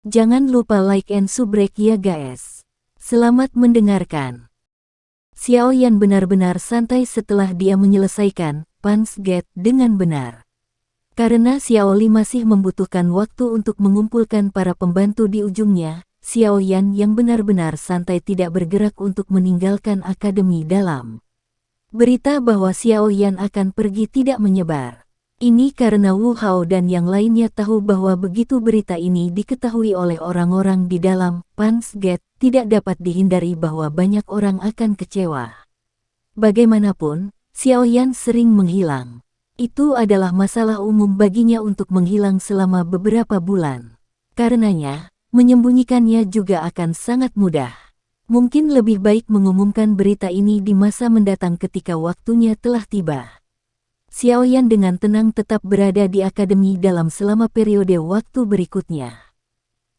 Jangan lupa like and subrek ya guys. Selamat mendengarkan. Xiao Yan benar-benar santai setelah dia menyelesaikan punch gate dengan benar. Karena Xiao Li masih membutuhkan waktu untuk mengumpulkan para pembantu di ujungnya, Xiao Yan yang benar-benar santai tidak bergerak untuk meninggalkan akademi dalam. Berita bahwa Xiao Yan akan pergi tidak menyebar. Ini karena Wu Hao dan yang lainnya tahu bahwa begitu berita ini diketahui oleh orang-orang di dalam punch gate, tidak dapat dihindari bahwa banyak orang akan kecewa. Bagaimanapun, Xiao Yan sering menghilang. Itu adalah masalah umum baginya untuk menghilang selama beberapa bulan. Karenanya, menyembunyikannya juga akan sangat mudah. Mungkin lebih baik mengumumkan berita ini di masa mendatang ketika waktunya telah tiba. Xiao Yan dengan tenang tetap berada di akademi dalam selama periode waktu berikutnya.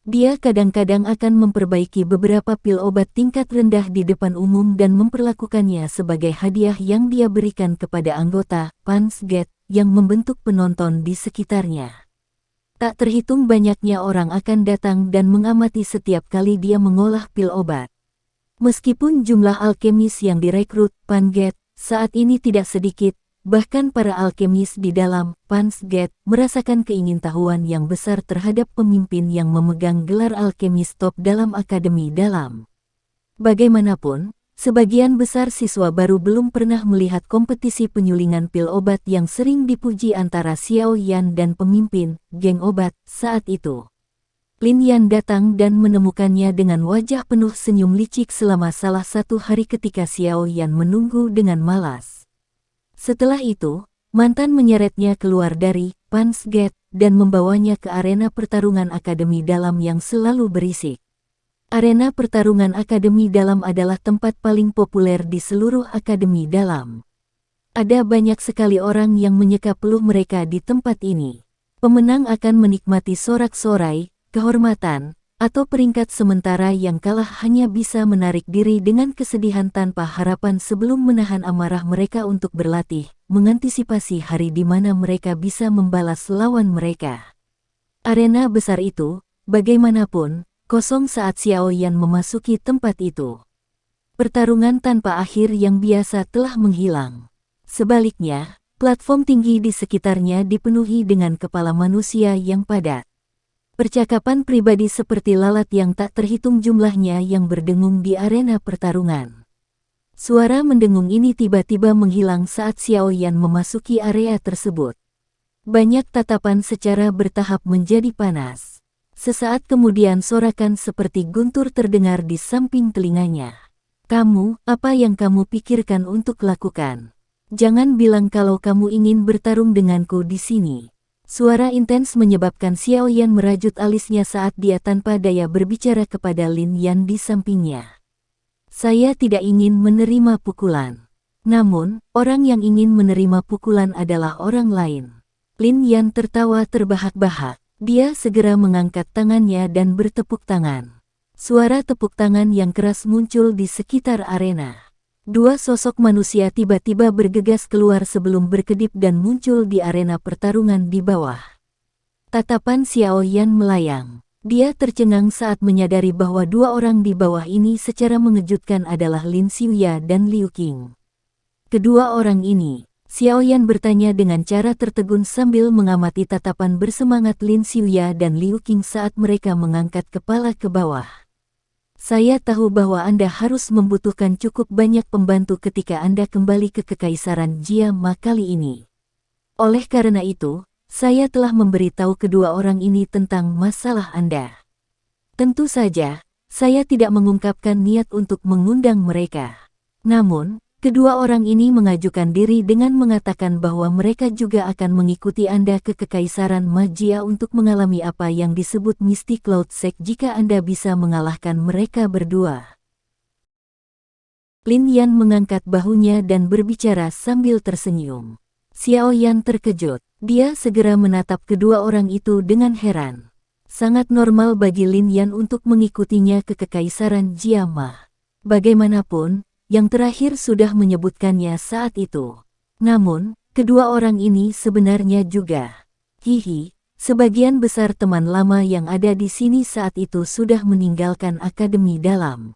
Dia kadang-kadang akan memperbaiki beberapa pil obat tingkat rendah di depan umum dan memperlakukannya sebagai hadiah yang dia berikan kepada anggota punch gate yang membentuk penonton di sekitarnya. Tak terhitung banyaknya orang akan datang dan mengamati setiap kali dia mengolah pil obat. Meskipun jumlah alkemis yang direkrut punch gate saat ini tidak sedikit, bahkan para alkemis di dalam punch gate merasakan keingintahuan yang besar terhadap pemimpin yang memegang gelar alkemis top dalam akademi dalam. Bagaimanapun, sebagian besar siswa baru belum pernah melihat kompetisi penyulingan pil obat yang sering dipuji antara Xiao Yan dan pemimpin geng obat saat itu. Lin Yan datang dan menemukannya dengan wajah penuh senyum licik selama salah satu hari ketika Xiao Yan menunggu dengan malas. Setelah itu, mantan menyeretnya keluar dari punch gate dan membawanya ke arena pertarungan akademi dalam yang selalu berisik. Arena pertarungan akademi dalam adalah tempat paling populer di seluruh akademi dalam. Ada banyak sekali orang yang menyeka peluh mereka di tempat ini. Pemenang akan menikmati sorak-sorai, kehormatan, atau peringkat sementara yang kalah hanya bisa menarik diri dengan kesedihan tanpa harapan sebelum menahan amarah mereka untuk berlatih, mengantisipasi hari di mana mereka bisa membalas lawan mereka. Arena besar itu, bagaimanapun, kosong saat Xiao Yan memasuki tempat itu. Pertarungan tanpa akhir yang biasa telah menghilang. Sebaliknya, platform tinggi di sekitarnya dipenuhi dengan kepala manusia yang padat. Percakapan pribadi seperti lalat yang tak terhitung jumlahnya yang berdengung di arena pertarungan. Suara mendengung ini tiba-tiba menghilang saat Xiao Yan memasuki area tersebut. Banyak tatapan secara bertahap menjadi panas. Sesaat kemudian sorakan seperti guntur terdengar di samping telinganya. "Kamu, apa yang kamu pikirkan untuk lakukan? Jangan bilang kalau kamu ingin bertarung denganku di sini." Suara intens menyebabkan Xiao Yan merajut alisnya saat dia tanpa daya berbicara kepada Lin Yan di sampingnya. "Saya tidak ingin menerima pukulan. Namun, orang yang ingin menerima pukulan adalah orang lain." Lin Yan tertawa terbahak-bahak. Dia segera mengangkat tangannya dan bertepuk tangan. Suara tepuk tangan yang keras muncul di sekitar arena. Dua sosok manusia tiba-tiba bergegas keluar sebelum berkedip dan muncul di arena pertarungan di bawah. Tatapan Xiao Yan melayang. Dia tercengang saat menyadari bahwa dua orang di bawah ini secara mengejutkan adalah Lin Xiuya dan Liu Qing. Kedua orang ini, Xiao Yan bertanya dengan cara tertegun sambil mengamati tatapan bersemangat Lin Xiuya dan Liu Qing saat mereka mengangkat kepala ke bawah. "Saya tahu bahwa Anda harus membutuhkan cukup banyak pembantu ketika Anda kembali ke Kekaisaran Jia Ma kali ini. Oleh karena itu, saya telah memberitahu kedua orang ini tentang masalah Anda. Tentu saja, saya tidak mengungkapkan niat untuk mengundang mereka. Namun, kedua orang ini mengajukan diri dengan mengatakan bahwa mereka juga akan mengikuti Anda ke Kekaisaran Magia untuk mengalami apa yang disebut Mystic Cloud Sect jika Anda bisa mengalahkan mereka berdua." Lin Yan mengangkat bahunya dan berbicara sambil tersenyum. Xiao Yan terkejut. Dia segera menatap kedua orang itu dengan heran. Sangat normal bagi Lin Yan untuk mengikutinya ke Kekaisaran Jia Ma. Bagaimanapun, yang terakhir sudah menyebutkannya saat itu. Namun, kedua orang ini sebenarnya juga. Hihi, Sebagian besar teman lama yang ada di sini saat itu sudah meninggalkan akademi dalam.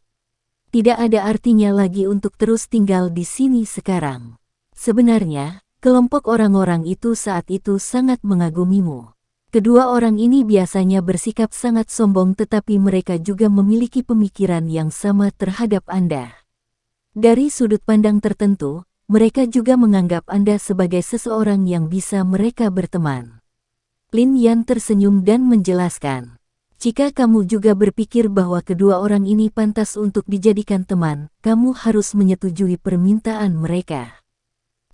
Tidak ada artinya lagi untuk terus tinggal di sini sekarang. Sebenarnya, kelompok orang-orang itu saat itu sangat mengagumimu. Kedua orang ini biasanya bersikap sangat sombong, tetapi mereka juga memiliki pemikiran yang sama terhadap Anda. Dari sudut pandang tertentu, mereka juga menganggap Anda sebagai seseorang yang bisa mereka berteman. Lin Yan tersenyum dan menjelaskan, jika kamu juga berpikir bahwa kedua orang ini pantas untuk dijadikan teman, kamu harus menyetujui permintaan mereka.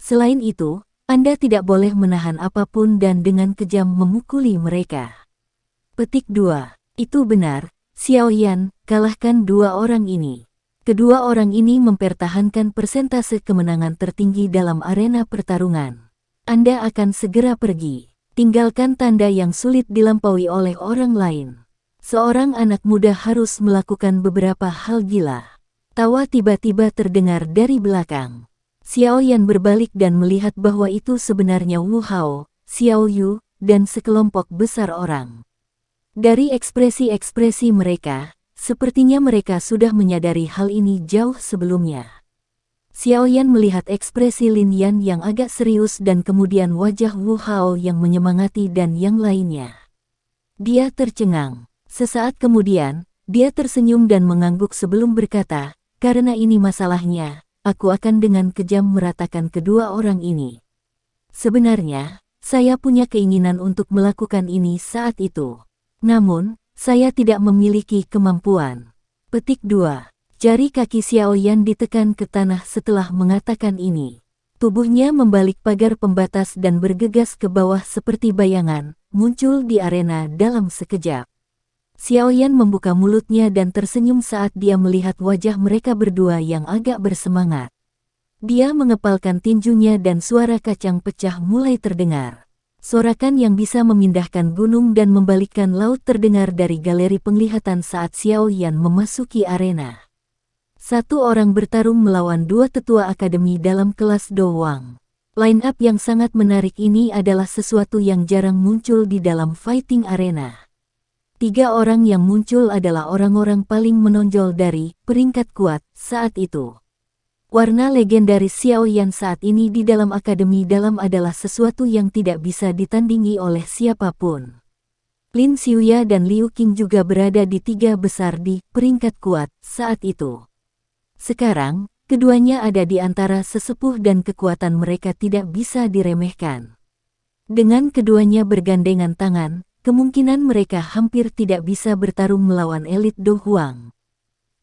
Selain itu, Anda tidak boleh menahan apapun dan dengan kejam memukuli mereka. Petik 2. Itu benar, Xiao Yan, kalahkan dua orang ini. Kedua orang ini mempertahankan persentase kemenangan tertinggi dalam arena pertarungan. Anda akan segera pergi. Tinggalkan tanda yang sulit dilampaui oleh orang lain. Seorang anak muda harus melakukan beberapa hal gila. Tawa tiba-tiba terdengar dari belakang. Xiao Yan berbalik dan melihat bahwa itu sebenarnya Wu Hao, Xiao Yu, dan sekelompok besar orang. Dari ekspresi-ekspresi mereka, sepertinya mereka sudah menyadari hal ini jauh sebelumnya. Xiao Yan melihat ekspresi Lin Yan yang agak serius dan kemudian wajah Wu Hao yang menyemangati dan yang lainnya. Dia tercengang. Sesaat kemudian, dia tersenyum dan mengangguk sebelum berkata, karena ini masalahnya, aku akan dengan kejam meratakan kedua orang ini. Sebenarnya, saya punya keinginan untuk melakukan ini saat itu. Namun, saya tidak memiliki kemampuan. Petik 2. Jari kaki Xiao Yan ditekan ke tanah setelah mengatakan ini. Tubuhnya membalik pagar pembatas dan bergegas ke bawah seperti bayangan, muncul di arena dalam sekejap. Xiao Yan membuka mulutnya dan tersenyum saat dia melihat wajah mereka berdua yang agak bersemangat. Dia mengepalkan tinjunya dan suara kacang pecah mulai terdengar. Sorakan yang bisa memindahkan gunung dan membalikkan laut terdengar dari galeri penglihatan saat Xiao Yan memasuki arena. Satu orang bertarung melawan dua tetua akademi dalam kelas Do Wang. Line up yang sangat menarik ini adalah sesuatu yang jarang muncul di dalam fighting arena. Tiga orang yang muncul adalah orang-orang paling menonjol dari peringkat kuat saat itu. Warna legendaris Xiao Yan saat ini di dalam akademi dalam adalah sesuatu yang tidak bisa ditandingi oleh siapapun. Lin Xiuya dan Liu Qing juga berada di tiga besar di peringkat kuat saat itu. Sekarang, keduanya ada di antara sesepuh dan kekuatan mereka tidak bisa diremehkan. Dengan keduanya bergandengan tangan, kemungkinan mereka hampir tidak bisa bertarung melawan elit Do Huang.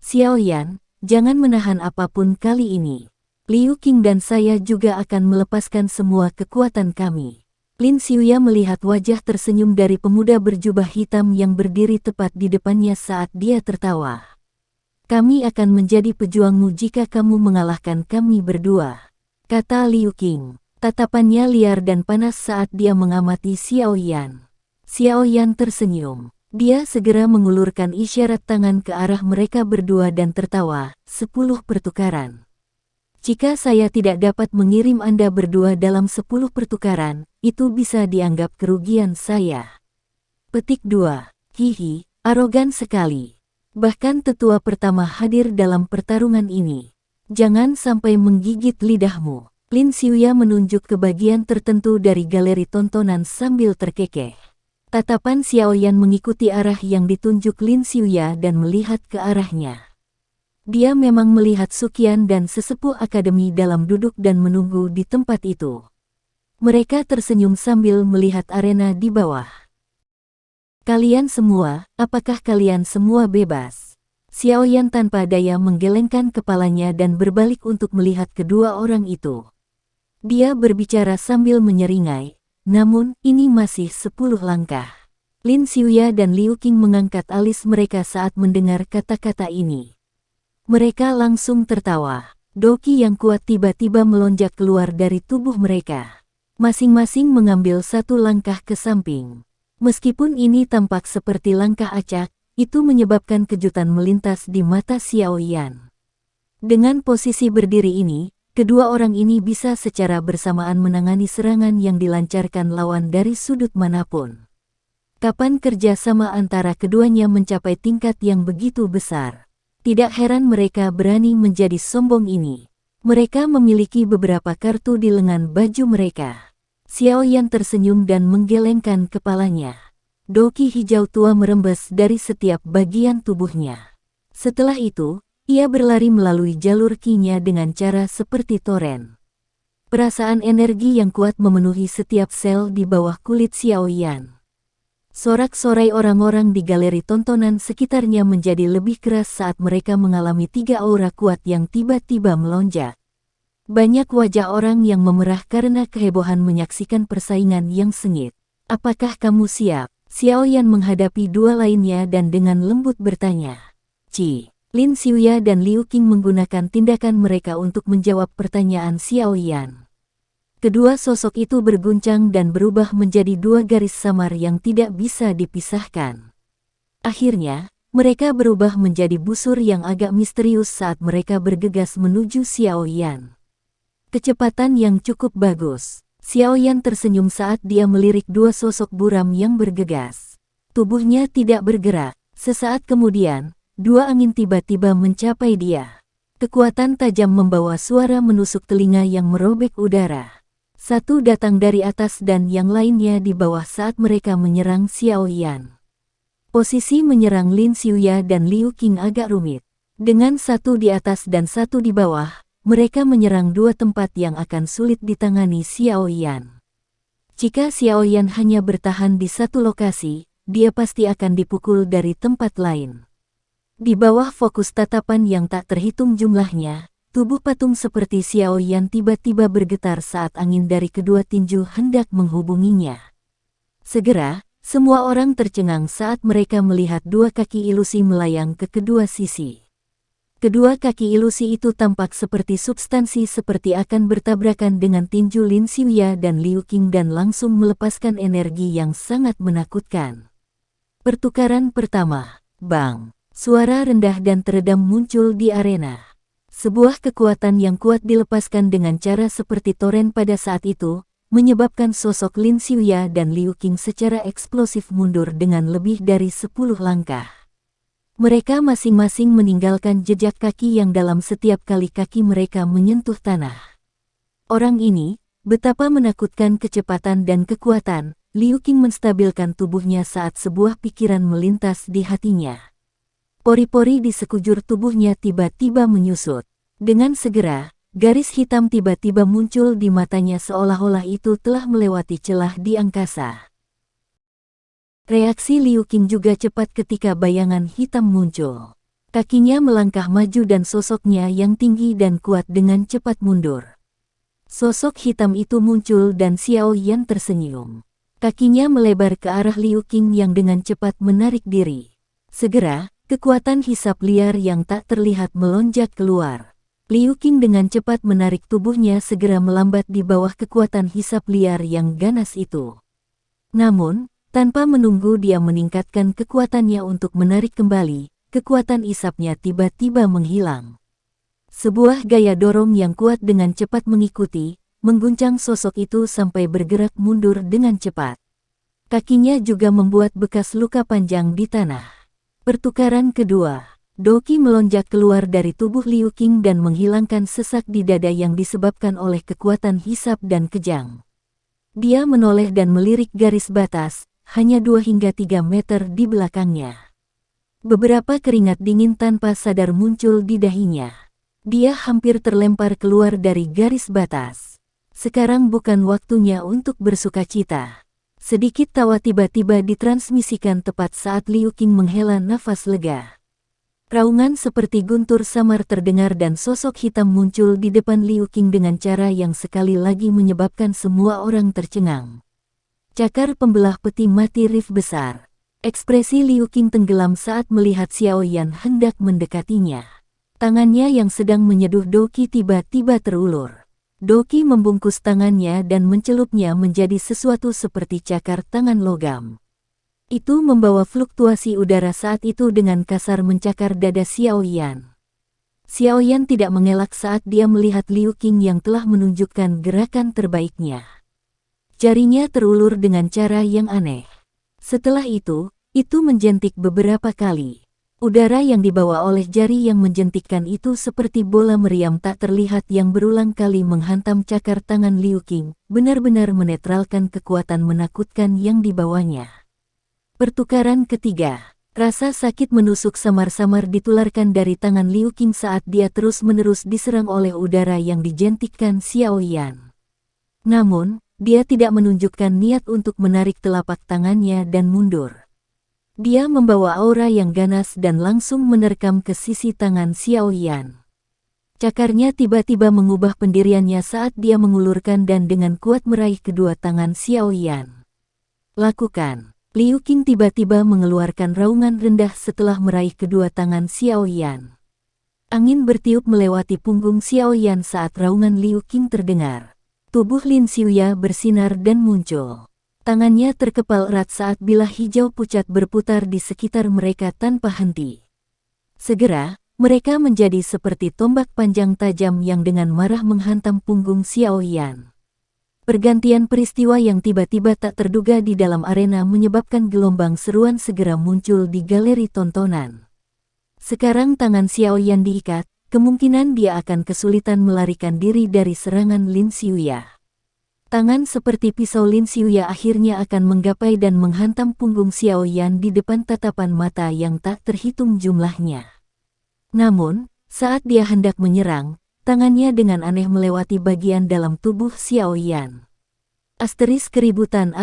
Xiao Yan, jangan menahan apapun kali ini. Liu Qing dan saya juga akan melepaskan semua kekuatan kami. Lin Xiuya melihat wajah tersenyum dari pemuda berjubah hitam yang berdiri tepat di depannya saat dia tertawa. Kami akan menjadi pejuangmu jika kamu mengalahkan kami berdua, kata Liu Qing. Tatapannya liar dan panas saat dia mengamati Xiao Yan. Xiao Yan tersenyum. Dia segera mengulurkan isyarat tangan ke arah mereka berdua dan tertawa, 10 pertukaran. Jika saya tidak dapat mengirim Anda berdua dalam 10 pertukaran, itu bisa dianggap kerugian saya. Petik 2. Hihi, arogan sekali. Bahkan tetua pertama hadir dalam pertarungan ini. Jangan sampai menggigit lidahmu. Lin Xiuya menunjuk ke bagian tertentu dari galeri tontonan sambil terkekeh. Tatapan Xiao Yan mengikuti arah yang ditunjuk Lin Xiuya dan melihat ke arahnya. Dia memang melihat Suqian dan sesepuh akademi dalam duduk dan menunggu di tempat itu. Mereka tersenyum sambil melihat arena di bawah. Kalian semua, apakah kalian semua bebas? Xiao Yan tanpa daya menggelengkan kepalanya dan berbalik untuk melihat kedua orang itu. Dia berbicara sambil menyeringai. Namun, ini masih 10 langkah. Lin Xiuya dan Liu Qing mengangkat alis mereka saat mendengar kata-kata ini. Mereka langsung tertawa. Doki yang kuat tiba-tiba melonjak keluar dari tubuh mereka. Masing-masing mengambil satu langkah ke samping. Meskipun ini tampak seperti langkah acak, itu menyebabkan kejutan melintas di mata Xiao Yan. Dengan posisi berdiri ini, kedua orang ini bisa secara bersamaan menangani serangan yang dilancarkan lawan dari sudut manapun. Kapan kerjasama antara keduanya mencapai tingkat yang begitu besar? Tidak heran mereka berani menjadi sombong ini. Mereka memiliki beberapa kartu di lengan baju mereka. Xiao Yan tersenyum dan menggelengkan kepalanya. Doki hijau tua merembes dari setiap bagian tubuhnya. Setelah itu, ia berlari melalui jalur ki-nya dengan cara seperti toren. Perasaan energi yang kuat memenuhi setiap sel di bawah kulit Xiao Yan. Sorak-sorai orang-orang di galeri tontonan sekitarnya menjadi lebih keras saat mereka mengalami 3 aura kuat yang tiba-tiba melonjak. Banyak wajah orang yang memerah karena kehebohan menyaksikan persaingan yang sengit. Apakah kamu siap? Xiao Yan menghadapi dua lainnya dan dengan lembut bertanya. Lin Xiuya dan Liu Qing menggunakan tindakan mereka untuk menjawab pertanyaan Xiao Yan. Kedua sosok itu berguncang dan berubah menjadi dua garis samar yang tidak bisa dipisahkan. Akhirnya, mereka berubah menjadi busur yang agak misterius saat mereka bergegas menuju Xiao Yan. Kecepatan yang cukup bagus. Xiao Yan tersenyum saat dia melirik dua sosok buram yang bergegas. Tubuhnya tidak bergerak. Sesaat kemudian, dua angin tiba-tiba mencapai dia. Kekuatan tajam membawa suara menusuk telinga yang merobek udara. Satu datang dari atas dan yang lainnya di bawah saat mereka menyerang Xiao Yan. Posisi menyerang Lin Xiuya dan Liu Qing agak rumit. Dengan satu di atas dan satu di bawah, mereka menyerang dua tempat yang akan sulit ditangani Xiao Yan. Jika Xiao Yan hanya bertahan di satu lokasi, dia pasti akan dipukul dari tempat lain. Di bawah fokus tatapan yang tak terhitung jumlahnya, tubuh patung seperti Xiao Yan tiba-tiba bergetar saat angin dari kedua tinju hendak menghubunginya. Segera, semua orang tercengang saat mereka melihat dua kaki ilusi melayang ke kedua sisi. Kedua kaki ilusi itu tampak seperti substansi seperti akan bertabrakan dengan tinju Lin Xiuya dan Liu Qing dan langsung melepaskan energi yang sangat menakutkan. Pertukaran pertama, bang. Suara rendah dan teredam muncul di arena. Sebuah kekuatan yang kuat dilepaskan dengan cara seperti toren pada saat itu, menyebabkan sosok Lin Xiuya dan Liu Qing secara eksplosif mundur dengan lebih dari 10 langkah. Mereka masing-masing meninggalkan jejak kaki yang dalam setiap kali kaki mereka menyentuh tanah. Orang ini, betapa menakutkan kecepatan dan kekuatan. Liu Qing menstabilkan tubuhnya saat sebuah pikiran melintas di hatinya. Pori-pori di sekujur tubuhnya tiba-tiba menyusut. Dengan segera, garis hitam tiba-tiba muncul di matanya seolah-olah itu telah melewati celah di angkasa. Reaksi Liu Qing juga cepat ketika bayangan hitam muncul. Kakinya melangkah maju dan sosoknya yang tinggi dan kuat dengan cepat mundur. Sosok hitam itu muncul dan Xiao Yan tersenyum. Kakinya melebar ke arah Liu Qing yang dengan cepat menarik diri. Segera, kekuatan hisap liar yang tak terlihat melonjak keluar. Liu Qing dengan cepat menarik tubuhnya segera melambat di bawah kekuatan hisap liar yang ganas itu. Namun, tanpa menunggu dia meningkatkan kekuatannya untuk menarik kembali, kekuatan hisapnya tiba-tiba menghilang. Sebuah gaya dorong yang kuat dengan cepat mengikuti, mengguncang sosok itu sampai bergerak mundur dengan cepat. Kakinya juga membuat bekas luka panjang di tanah. Pertukaran kedua, Doki melonjak keluar dari tubuh Liu Qing dan menghilangkan sesak di dada yang disebabkan oleh kekuatan hisap dan kejang. Dia menoleh dan melirik garis batas, hanya 2 hingga 3 meter di belakangnya. Beberapa keringat dingin tanpa sadar muncul di dahinya. Dia hampir terlempar keluar dari garis batas. Sekarang bukan waktunya untuk bersukacita. Sedikit tawa tiba-tiba ditransmisikan tepat saat Liu Qing menghela nafas lega. Raungan seperti guntur samar terdengar dan sosok hitam muncul di depan Liu Qing dengan cara yang sekali lagi menyebabkan semua orang tercengang. Cakar pembelah peti mati Rift besar. Ekspresi Liu Qing tenggelam saat melihat Xiao Yan hendak mendekatinya. Tangannya yang sedang menyeduh Doki tiba-tiba terulur. Doki membungkus tangannya dan mencelupnya menjadi sesuatu seperti cakar tangan logam. Itu membawa fluktuasi udara saat itu dengan kasar mencakar dada Xiao Yan. Xiao Yan tidak mengelak saat dia melihat Liu Qing yang telah menunjukkan gerakan terbaiknya. Jarinya terulur dengan cara yang aneh. Setelah itu menjentik beberapa kali. Udara yang dibawa oleh jari yang menjentikkan itu seperti bola meriam tak terlihat yang berulang kali menghantam cakar tangan Liu Qing, benar-benar menetralkan kekuatan menakutkan yang dibawanya. Pertukaran ketiga. Rasa sakit menusuk samar-samar ditularkan dari tangan Liu Qing saat dia terus-menerus diserang oleh udara yang dijentikkan Xiao Yan. Namun, dia tidak menunjukkan niat untuk menarik telapak tangannya dan mundur. Dia membawa aura yang ganas dan langsung menerkam ke sisi tangan Xiao Yan. Cakarnya tiba-tiba mengubah pendiriannya saat dia mengulurkan dan dengan kuat meraih kedua tangan Xiao Yan. Lakukan. Liu Qing tiba-tiba mengeluarkan raungan rendah setelah meraih kedua tangan Xiao Yan. Angin bertiup melewati punggung Xiao Yan saat raungan Liu Qing terdengar. Tubuh Lin Xiuya bersinar dan muncul. Tangannya terkepal erat saat bilah hijau pucat berputar di sekitar mereka tanpa henti. Segera, mereka menjadi seperti tombak panjang tajam yang dengan marah menghantam punggung Xiao Yan. Pergantian peristiwa yang tiba-tiba tak terduga di dalam arena menyebabkan gelombang seruan segera muncul di galeri tontonan. Sekarang tangan Xiao Yan diikat, kemungkinan dia akan kesulitan melarikan diri dari serangan Lin Xiuya. Tangan seperti pisau Lin Xiuya akhirnya akan menggapai dan menghantam punggung Xiao Yan di depan tatapan mata yang tak terhitung jumlahnya. Namun, saat dia hendak menyerang, tangannya dengan aneh melewati bagian dalam tubuh Xiao Yan. Keributan.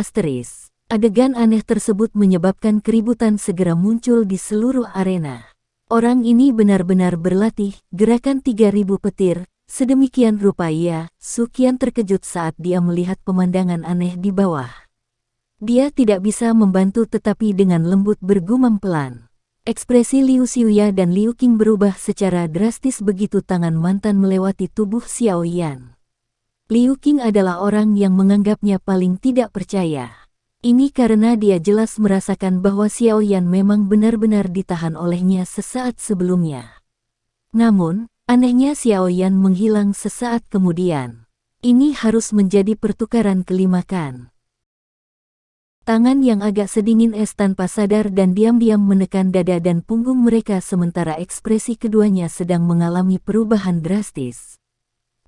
Adegan aneh tersebut menyebabkan keributan segera muncul di seluruh arena. Orang ini benar-benar berlatih gerakan 3000 petir. Sedemikian rupa Su Qian terkejut saat dia melihat pemandangan aneh di bawah. Dia tidak bisa membantu tetapi dengan lembut bergumam pelan. Ekspresi Liu Xiuya dan Liu Qing berubah secara drastis begitu tangan mantan melewati tubuh Xiao Yan. Liu Qing adalah orang yang menganggapnya paling tidak percaya. Ini karena dia jelas merasakan bahwa Xiao Yan memang benar-benar ditahan olehnya sesaat sebelumnya. Namun, anehnya Xiao Yan menghilang sesaat kemudian. Ini harus menjadi pertukaran kelima kan? Tangan yang agak sedingin es tanpa sadar dan diam-diam menekan dada dan punggung mereka sementara ekspresi keduanya sedang mengalami perubahan drastis.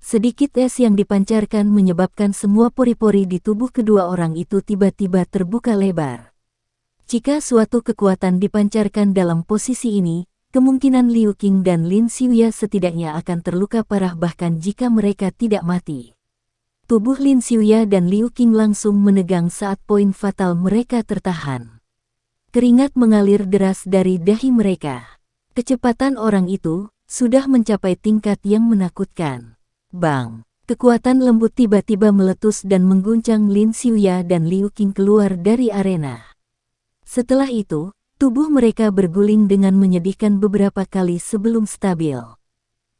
Sedikit es yang dipancarkan menyebabkan semua pori-pori di tubuh kedua orang itu tiba-tiba terbuka lebar. Jika suatu kekuatan dipancarkan dalam posisi ini, kemungkinan Liu Qing dan Lin Xiuya setidaknya akan terluka parah bahkan jika mereka tidak mati. Tubuh Lin Xiuya dan Liu Qing langsung menegang saat poin fatal mereka tertahan. Keringat mengalir deras dari dahi mereka. Kecepatan orang itu sudah mencapai tingkat yang menakutkan. Bang! Kekuatan lembut tiba-tiba meletus dan mengguncang Lin Xiuya dan Liu Qing keluar dari arena. Setelah itu, tubuh mereka berguling dengan menyedihkan beberapa kali sebelum stabil.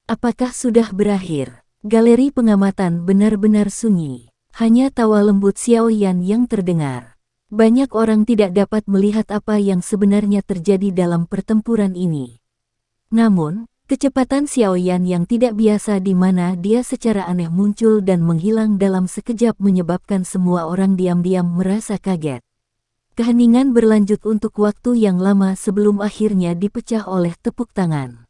Apakah sudah berakhir? Galeri pengamatan benar-benar sunyi. Hanya tawa lembut Xiao Yan yang terdengar. Banyak orang tidak dapat melihat apa yang sebenarnya terjadi dalam pertempuran ini. Namun, kecepatan Xiao Yan yang tidak biasa di mana dia secara aneh muncul dan menghilang dalam sekejap menyebabkan semua orang diam-diam merasa kaget. Keheningan berlanjut untuk waktu yang lama sebelum akhirnya dipecah oleh tepuk tangan.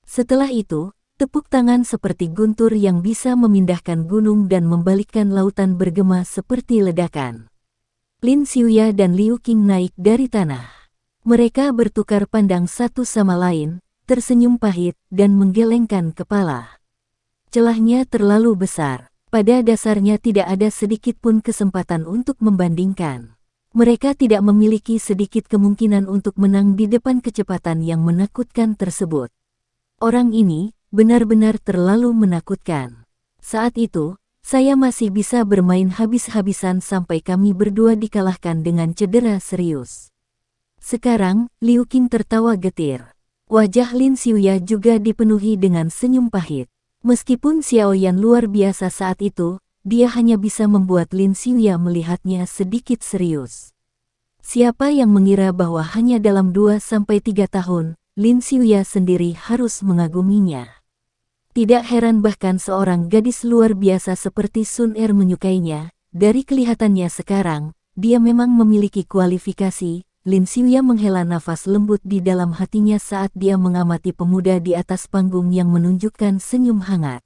Setelah itu, tepuk tangan seperti guntur yang bisa memindahkan gunung dan membalikkan lautan bergema seperti ledakan. Lin Xiuya dan Liu Qing naik dari tanah. Mereka bertukar pandang satu sama lain, tersenyum pahit, dan menggelengkan kepala. Celahnya terlalu besar. Pada dasarnya tidak ada sedikit pun kesempatan untuk membandingkan. Mereka tidak memiliki sedikit kemungkinan untuk menang di depan kecepatan yang menakutkan tersebut. Orang ini benar-benar terlalu menakutkan. Saat itu, saya masih bisa bermain habis-habisan sampai kami berdua dikalahkan dengan cedera serius. Sekarang, Liu Qing tertawa getir. Wajah Lin Xiuya juga dipenuhi dengan senyum pahit. Meskipun Xiao Yan luar biasa saat itu, dia hanya bisa membuat Lin Xiuya melihatnya sedikit serius. Siapa yang mengira bahwa hanya dalam 2-3 tahun, Lin Xiuya sendiri harus mengaguminya. Tidak heran bahkan seorang gadis luar biasa seperti Sun Er menyukainya. Dari kelihatannya sekarang, dia memang memiliki kualifikasi. Lin Xiuya menghela nafas lembut di dalam hatinya saat dia mengamati pemuda di atas panggung yang menunjukkan senyum hangat.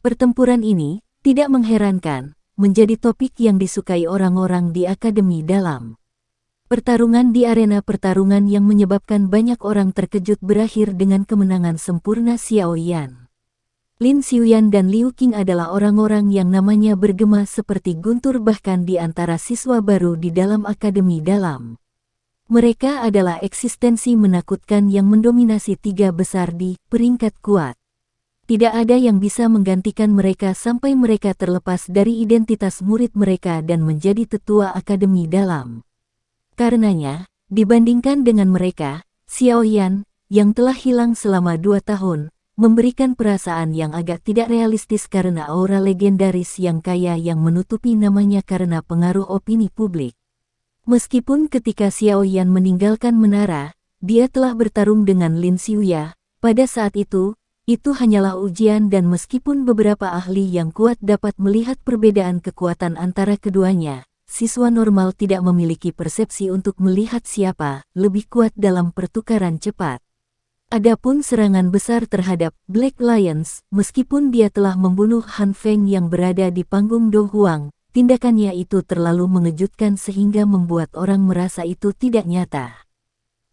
Pertempuran ini, tidak mengherankan, menjadi topik yang disukai orang-orang di Akademi Dalam. Pertarungan di arena pertarungan yang menyebabkan banyak orang terkejut berakhir dengan kemenangan sempurna Xiao Yan. Lin Xiuyan dan Liu Qing adalah orang-orang yang namanya bergema seperti guntur bahkan di antara siswa baru di dalam Akademi Dalam. Mereka adalah eksistensi menakutkan yang mendominasi tiga besar di peringkat kuat. Tidak ada yang bisa menggantikan mereka sampai mereka terlepas dari identitas murid mereka dan menjadi tetua Akademi Dalam. Karenanya, dibandingkan dengan mereka, Xiao Yan, yang telah hilang selama 2 tahun, memberikan perasaan yang agak tidak realistis karena aura legendaris yang kaya yang menutupi namanya karena pengaruh opini publik. Meskipun ketika Xiao Yan meninggalkan menara, dia telah bertarung dengan Lin Xiuya, pada saat itu hanyalah ujian dan meskipun beberapa ahli yang kuat dapat melihat perbedaan kekuatan antara keduanya, siswa normal tidak memiliki persepsi untuk melihat siapa lebih kuat dalam pertukaran cepat. Adapun serangan besar terhadap Black Lions, meskipun dia telah membunuh Han Feng yang berada di panggung Do Huang, tindakannya itu terlalu mengejutkan sehingga membuat orang merasa itu tidak nyata.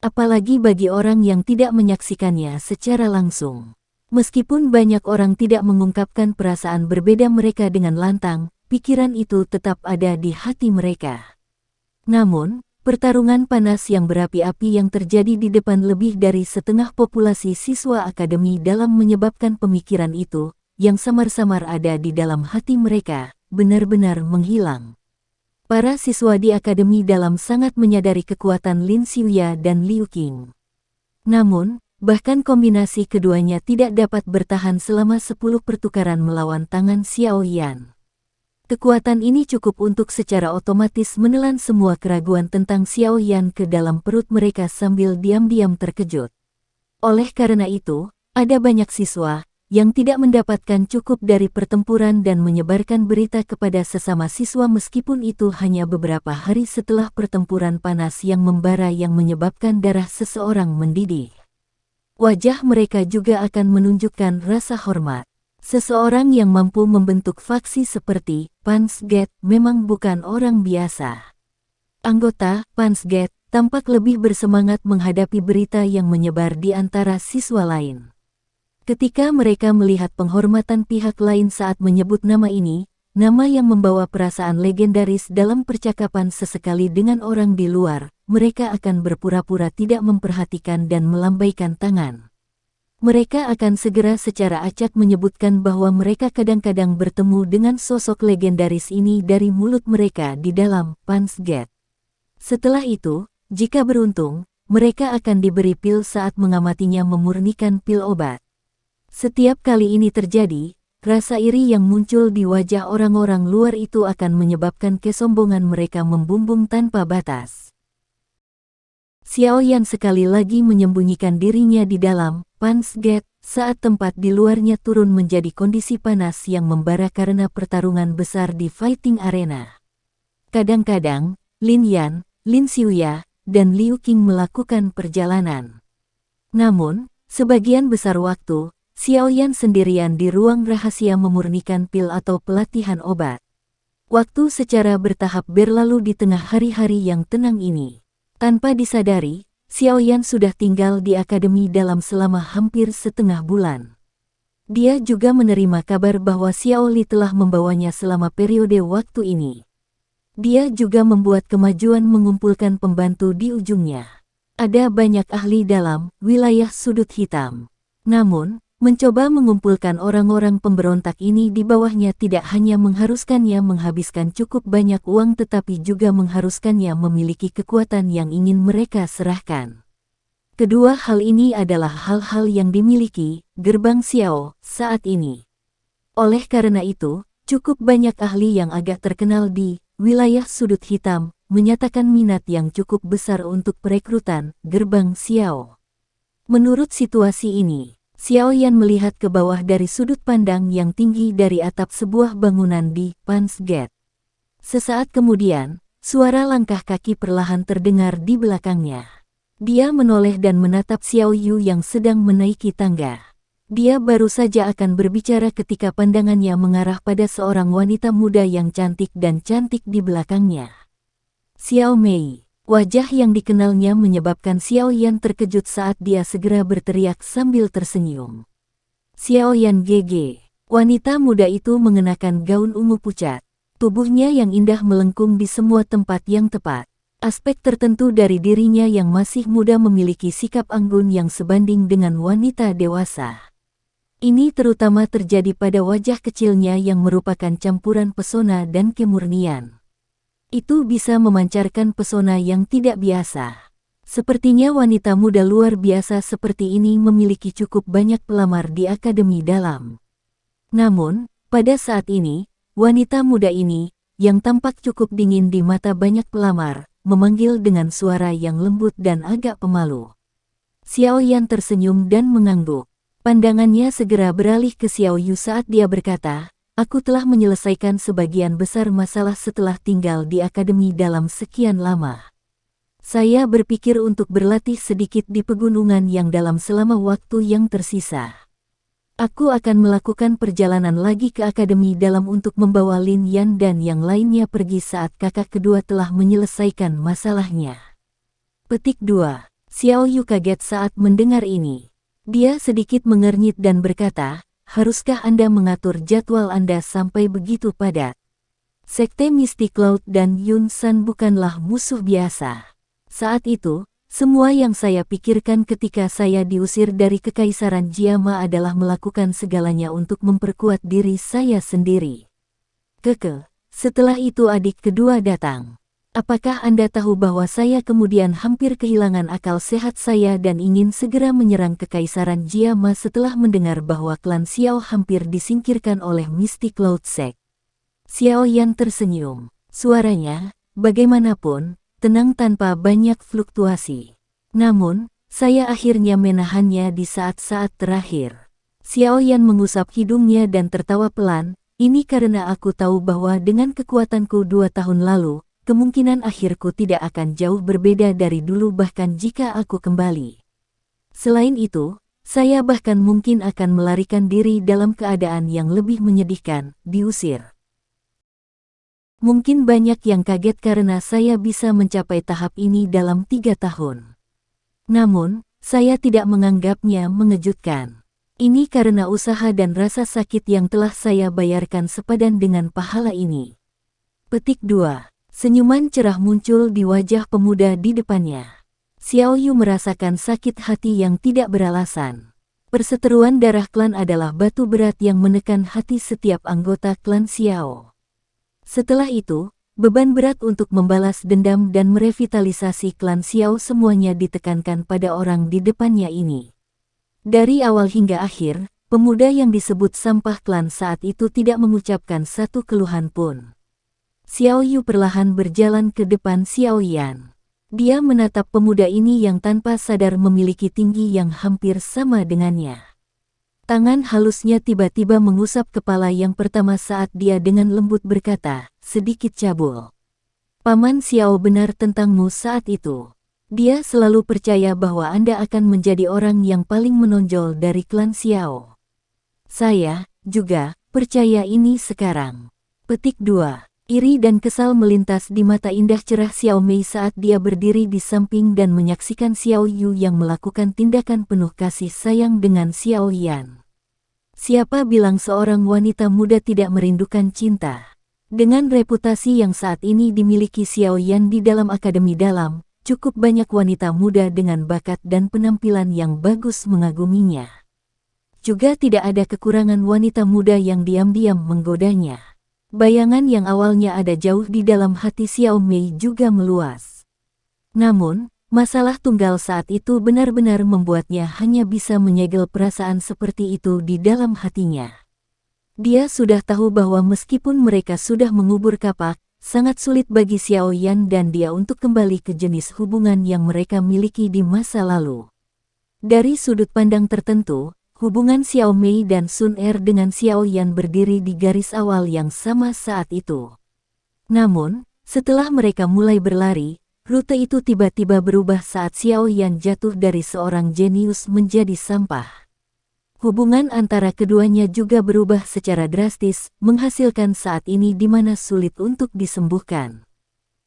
Apalagi bagi orang yang tidak menyaksikannya secara langsung. Meskipun banyak orang tidak mengungkapkan perasaan berbeda mereka dengan lantang, pikiran itu tetap ada di hati mereka. Namun, pertarungan panas yang berapi-api yang terjadi di depan lebih dari setengah populasi siswa Akademi Dalam menyebabkan pemikiran itu, yang samar-samar ada di dalam hati mereka, benar-benar menghilang. Para siswa di Akademi Dalam sangat menyadari kekuatan Lin Xiuya dan Liu Qing. Namun, bahkan kombinasi keduanya tidak dapat bertahan selama 10 pertukaran melawan tangan Xiao Yan. Kekuatan ini cukup untuk secara otomatis menelan semua keraguan tentang Xiao Yan ke dalam perut mereka sambil diam-diam terkejut. Oleh karena itu, ada banyak siswa yang tidak mendapatkan cukup dari pertempuran dan menyebarkan berita kepada sesama siswa meskipun itu hanya beberapa hari setelah pertempuran panas yang membara yang menyebabkan darah seseorang mendidih. Wajah mereka juga akan menunjukkan rasa hormat. Seseorang yang mampu membentuk faksi seperti Pansgate memang bukan orang biasa. Anggota Pansgate tampak lebih bersemangat menghadapi berita yang menyebar di antara siswa lain. Ketika mereka melihat penghormatan pihak lain saat menyebut nama ini, nama yang membawa perasaan legendaris dalam percakapan sesekali dengan orang di luar, mereka akan berpura-pura tidak memperhatikan dan melambaikan tangan. Mereka akan segera secara acak menyebutkan bahwa mereka kadang-kadang bertemu dengan sosok legendaris ini dari mulut mereka di dalam Pansgate. Setelah itu, jika beruntung, mereka akan diberi pil saat mengamatinya memurnikan pil obat. Setiap kali ini terjadi, rasa iri yang muncul di wajah orang-orang luar itu akan menyebabkan kesombongan mereka membumbung tanpa batas. Xiao Yan sekali lagi menyembunyikan dirinya di dalam Pansgate saat tempat di luarnya turun menjadi kondisi panas yang membara karena pertarungan besar di fighting arena. Kadang-kadang, Lin Yan, Lin Xiuya, dan Liu Qing melakukan perjalanan. Namun, sebagian besar waktu, Xiao Yan sendirian di ruang rahasia memurnikan pil atau pelatihan obat. Waktu secara bertahap berlalu di tengah hari-hari yang tenang ini. Tanpa disadari, Xiao Yan sudah tinggal di Akademi Dalam selama hampir setengah bulan. Dia juga menerima kabar bahwa Xiao Li telah membawanya selama periode waktu ini. Dia juga membuat kemajuan mengumpulkan pembantu di ujungnya. Ada banyak ahli dalam wilayah sudut hitam. Namun, mencoba mengumpulkan orang-orang pemberontak ini di bawahnya tidak hanya mengharuskannya menghabiskan cukup banyak uang tetapi juga mengharuskannya memiliki kekuatan yang ingin mereka serahkan. Kedua hal ini adalah hal-hal yang dimiliki Gerbang Xiao saat ini. Oleh karena itu, cukup banyak ahli yang agak terkenal di wilayah sudut hitam menyatakan minat yang cukup besar untuk perekrutan Gerbang Xiao. Menurut situasi ini, Xiao Yan melihat ke bawah dari sudut pandang yang tinggi dari atap sebuah bangunan di Pansgate. Sesaat kemudian, suara langkah kaki perlahan terdengar di belakangnya. Dia menoleh dan menatap Xiao Yu yang sedang menaiki tangga. Dia baru saja akan berbicara ketika pandangannya mengarah pada seorang wanita muda yang cantik dan cantik di belakangnya. Xiao Mei. Wajah yang dikenalnya menyebabkan Xiao Yan terkejut saat dia segera berteriak sambil tersenyum. Xiao Yan GG. Wanita muda itu mengenakan gaun ungu pucat. Tubuhnya yang indah melengkung di semua tempat yang tepat. Aspek tertentu dari dirinya yang masih muda memiliki sikap anggun yang sebanding dengan wanita dewasa. Ini terutama terjadi pada wajah kecilnya yang merupakan campuran pesona dan kemurnian. Itu bisa memancarkan pesona yang tidak biasa. Sepertinya wanita muda luar biasa seperti ini memiliki cukup banyak pelamar di akademi dalam. Namun, pada saat ini, wanita muda ini, yang tampak cukup dingin di mata banyak pelamar, memanggil dengan suara yang lembut dan agak pemalu. Xiao Yan tersenyum dan mengangguk. Pandangannya segera beralih ke Xiao Yu saat dia berkata, "Aku telah menyelesaikan sebagian besar masalah setelah tinggal di akademi dalam sekian lama. Saya berpikir untuk berlatih sedikit di pegunungan yang dalam selama waktu yang tersisa. Aku akan melakukan perjalanan lagi ke akademi dalam untuk membawa Lin Yan dan yang lainnya pergi saat kakak kedua telah menyelesaikan masalahnya." Petik 2. Xiao Yu kaget saat mendengar ini. Dia sedikit mengernyit dan berkata, "Haruskah Anda mengatur jadwal Anda sampai begitu padat? Sekte Mystic Cloud dan Yun San bukanlah musuh biasa. Saat itu, semua yang saya pikirkan ketika saya diusir dari Kekaisaran Jiama adalah melakukan segalanya untuk memperkuat diri saya sendiri. Setelah itu adik kedua datang. Apakah Anda tahu bahwa saya kemudian hampir kehilangan akal sehat saya dan ingin segera menyerang Kekaisaran Jiama setelah mendengar bahwa klan Xiao hampir disingkirkan oleh Mystic Cloud Sect?" Xiao Yan tersenyum. Suaranya, bagaimanapun, tenang tanpa banyak fluktuasi. "Namun, saya akhirnya menahannya di saat-saat terakhir." Xiao Yan mengusap hidungnya dan tertawa pelan, "Ini karena aku tahu bahwa dengan kekuatanku 2 tahun lalu, kemungkinan akhirku tidak akan jauh berbeda dari dulu bahkan jika aku kembali. Selain itu, saya bahkan mungkin akan melarikan diri dalam keadaan yang lebih menyedihkan, diusir. Mungkin banyak yang kaget karena saya bisa mencapai tahap ini dalam 3 tahun. Namun, saya tidak menganggapnya mengejutkan. Ini karena usaha dan rasa sakit yang telah saya bayarkan sepadan dengan pahala ini." Petik 2. Senyuman cerah muncul di wajah pemuda di depannya. Xiao Yu merasakan sakit hati yang tidak beralasan. Perseteruan darah klan adalah batu berat yang menekan hati setiap anggota klan Xiao. Setelah itu, beban berat untuk membalas dendam dan merevitalisasi klan Xiao semuanya ditekankan pada orang di depannya ini. Dari awal hingga akhir, pemuda yang disebut sampah klan saat itu tidak mengucapkan satu keluhan pun. Xiao Yu perlahan berjalan ke depan Xiao Yan. Dia menatap pemuda ini yang tanpa sadar memiliki tinggi yang hampir sama dengannya. Tangan halusnya tiba-tiba mengusap kepala yang pertama saat dia dengan lembut berkata, sedikit cabul. "Paman Xiao benar tentangmu saat itu. Dia selalu percaya bahwa Anda akan menjadi orang yang paling menonjol dari klan Xiao. Saya juga percaya ini sekarang." Petik 2. Iri dan kesal melintas di mata indah cerah Xiao Mei saat dia berdiri di samping dan menyaksikan Xiao Yu yang melakukan tindakan penuh kasih sayang dengan Xiao Yan. Siapa bilang seorang wanita muda tidak merindukan cinta? Dengan reputasi yang saat ini dimiliki Xiao Yan di dalam akademi dalam, cukup banyak wanita muda dengan bakat dan penampilan yang bagus mengaguminya. Juga tidak ada kekurangan wanita muda yang diam-diam menggodanya. Bayangan yang awalnya ada jauh di dalam hati Xiao Mei juga meluas. Namun, masalah tunggal saat itu benar-benar membuatnya hanya bisa menyegel perasaan seperti itu di dalam hatinya. Dia sudah tahu bahwa meskipun mereka sudah mengubur kapak, sangat sulit bagi Xiao Yan dan dia untuk kembali ke jenis hubungan yang mereka miliki di masa lalu. Dari sudut pandang tertentu, hubungan Xiao Mei dan Sun Er dengan Xiao Yan berdiri di garis awal yang sama saat itu. Namun, setelah mereka mulai berlari, rute itu tiba-tiba berubah saat Xiao Yan jatuh dari seorang jenius menjadi sampah. Hubungan antara keduanya juga berubah secara drastis, menghasilkan saat ini di mana sulit untuk disembuhkan.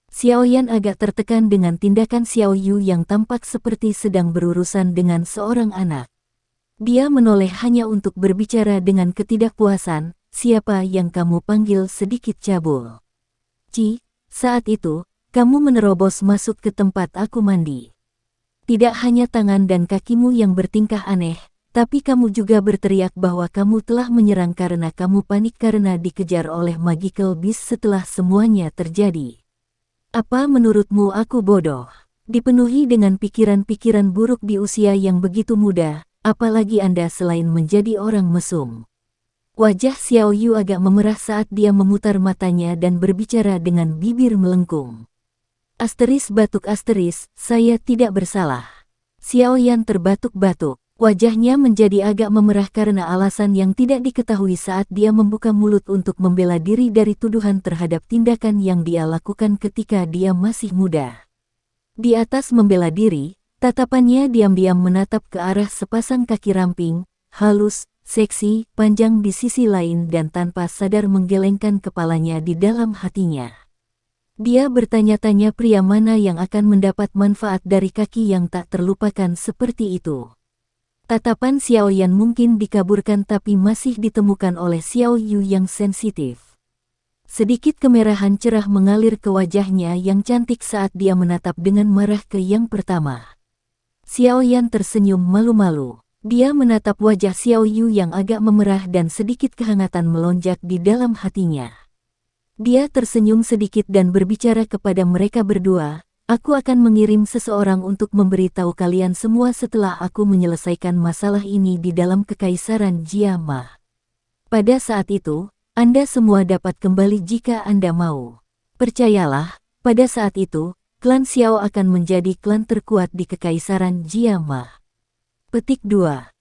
Xiao Yan agak tertekan dengan tindakan Xiao Yu yang tampak seperti sedang berurusan dengan seorang anak. Dia menoleh hanya untuk berbicara dengan ketidakpuasan, "Siapa yang kamu panggil?" sedikit cabul. "Ci, saat itu, kamu menerobos masuk ke tempat aku mandi. Tidak hanya tangan dan kakimu yang bertingkah aneh, tapi kamu juga berteriak bahwa kamu telah menyerang karena kamu panik karena dikejar oleh Magical Beast setelah semuanya terjadi. Apa menurutmu aku bodoh? Dipenuhi dengan pikiran-pikiran buruk di usia yang begitu muda, apalagi Anda selain menjadi orang mesum." Wajah Xiao Yu agak memerah saat dia memutar matanya dan berbicara dengan bibir melengkung. Batuk asteris, "Saya tidak bersalah." Xiao Yan terbatuk-batuk. Wajahnya menjadi agak memerah karena alasan yang tidak diketahui saat dia membuka mulut untuk membela diri dari tuduhan terhadap tindakan yang dia lakukan ketika dia masih muda. Di atas membela diri, tatapannya diam-diam menatap ke arah sepasang kaki ramping, halus, seksi, panjang di sisi lain dan tanpa sadar menggelengkan kepalanya di dalam hatinya. Dia bertanya-tanya pria mana yang akan mendapat manfaat dari kaki yang tak terlupakan seperti itu. Tatapan Xiao Yan mungkin dikaburkan tapi masih ditemukan oleh Xiao Yu yang sensitif. Sedikit kemerahan cerah mengalir ke wajahnya yang cantik saat dia menatap dengan marah ke yang pertama. Xiao Yan tersenyum malu-malu. Dia menatap wajah Xiao Yu yang agak memerah dan sedikit kehangatan melonjak di dalam hatinya. Dia tersenyum sedikit dan berbicara kepada mereka berdua, "Aku akan mengirim seseorang untuk memberitahu kalian semua setelah aku menyelesaikan masalah ini di dalam Kekaisaran Jiama. Pada saat itu, Anda semua dapat kembali jika Anda mau. Percayalah, pada saat itu, klan Xiao akan menjadi klan terkuat di Kekaisaran Jiama." Petik 2.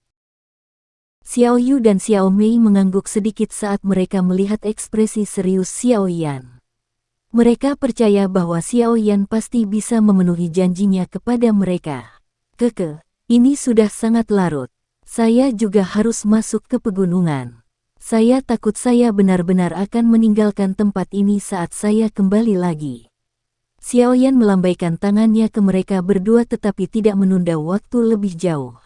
Xiao Yu dan Xiao Mei mengangguk sedikit saat mereka melihat ekspresi serius Xiao Yan. Mereka percaya bahwa Xiao Yan pasti bisa memenuhi janjinya kepada mereka. Ini sudah sangat larut. Saya juga harus masuk ke pegunungan. Saya takut saya benar-benar akan meninggalkan tempat ini saat saya kembali lagi." Xiao Yan melambaikan tangannya ke mereka berdua tetapi tidak menunda waktu lebih jauh.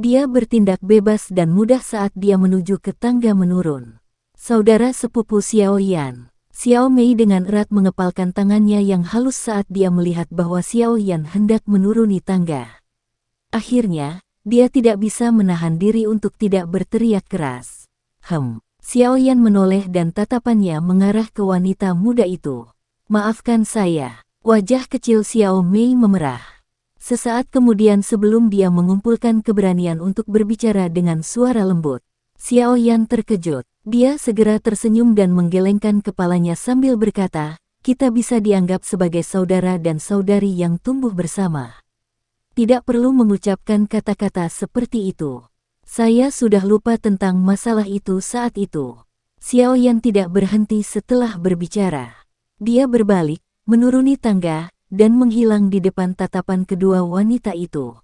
Dia bertindak bebas dan mudah saat dia menuju ke tangga menurun. Saudara sepupu Xiao Yan. Xiao Mei dengan erat mengepalkan tangannya yang halus saat dia melihat bahwa Xiao Yan hendak menuruni tangga. Akhirnya, dia tidak bisa menahan diri untuk tidak berteriak keras. Xiao Yan menoleh dan tatapannya mengarah ke wanita muda itu. "Maafkan saya." Wajah kecil Xiao Mei memerah. Sesaat kemudian sebelum dia mengumpulkan keberanian untuk berbicara dengan suara lembut, Xiao Yan terkejut. Dia segera tersenyum dan menggelengkan kepalanya sambil berkata, "Kita bisa dianggap sebagai saudara dan saudari yang tumbuh bersama. Tidak perlu mengucapkan kata-kata seperti itu. Saya sudah lupa tentang masalah itu saat itu." Xiao Yan tidak berhenti setelah berbicara. Dia berbalik, menuruni tangga, dan menghilang di depan tatapan kedua wanita itu.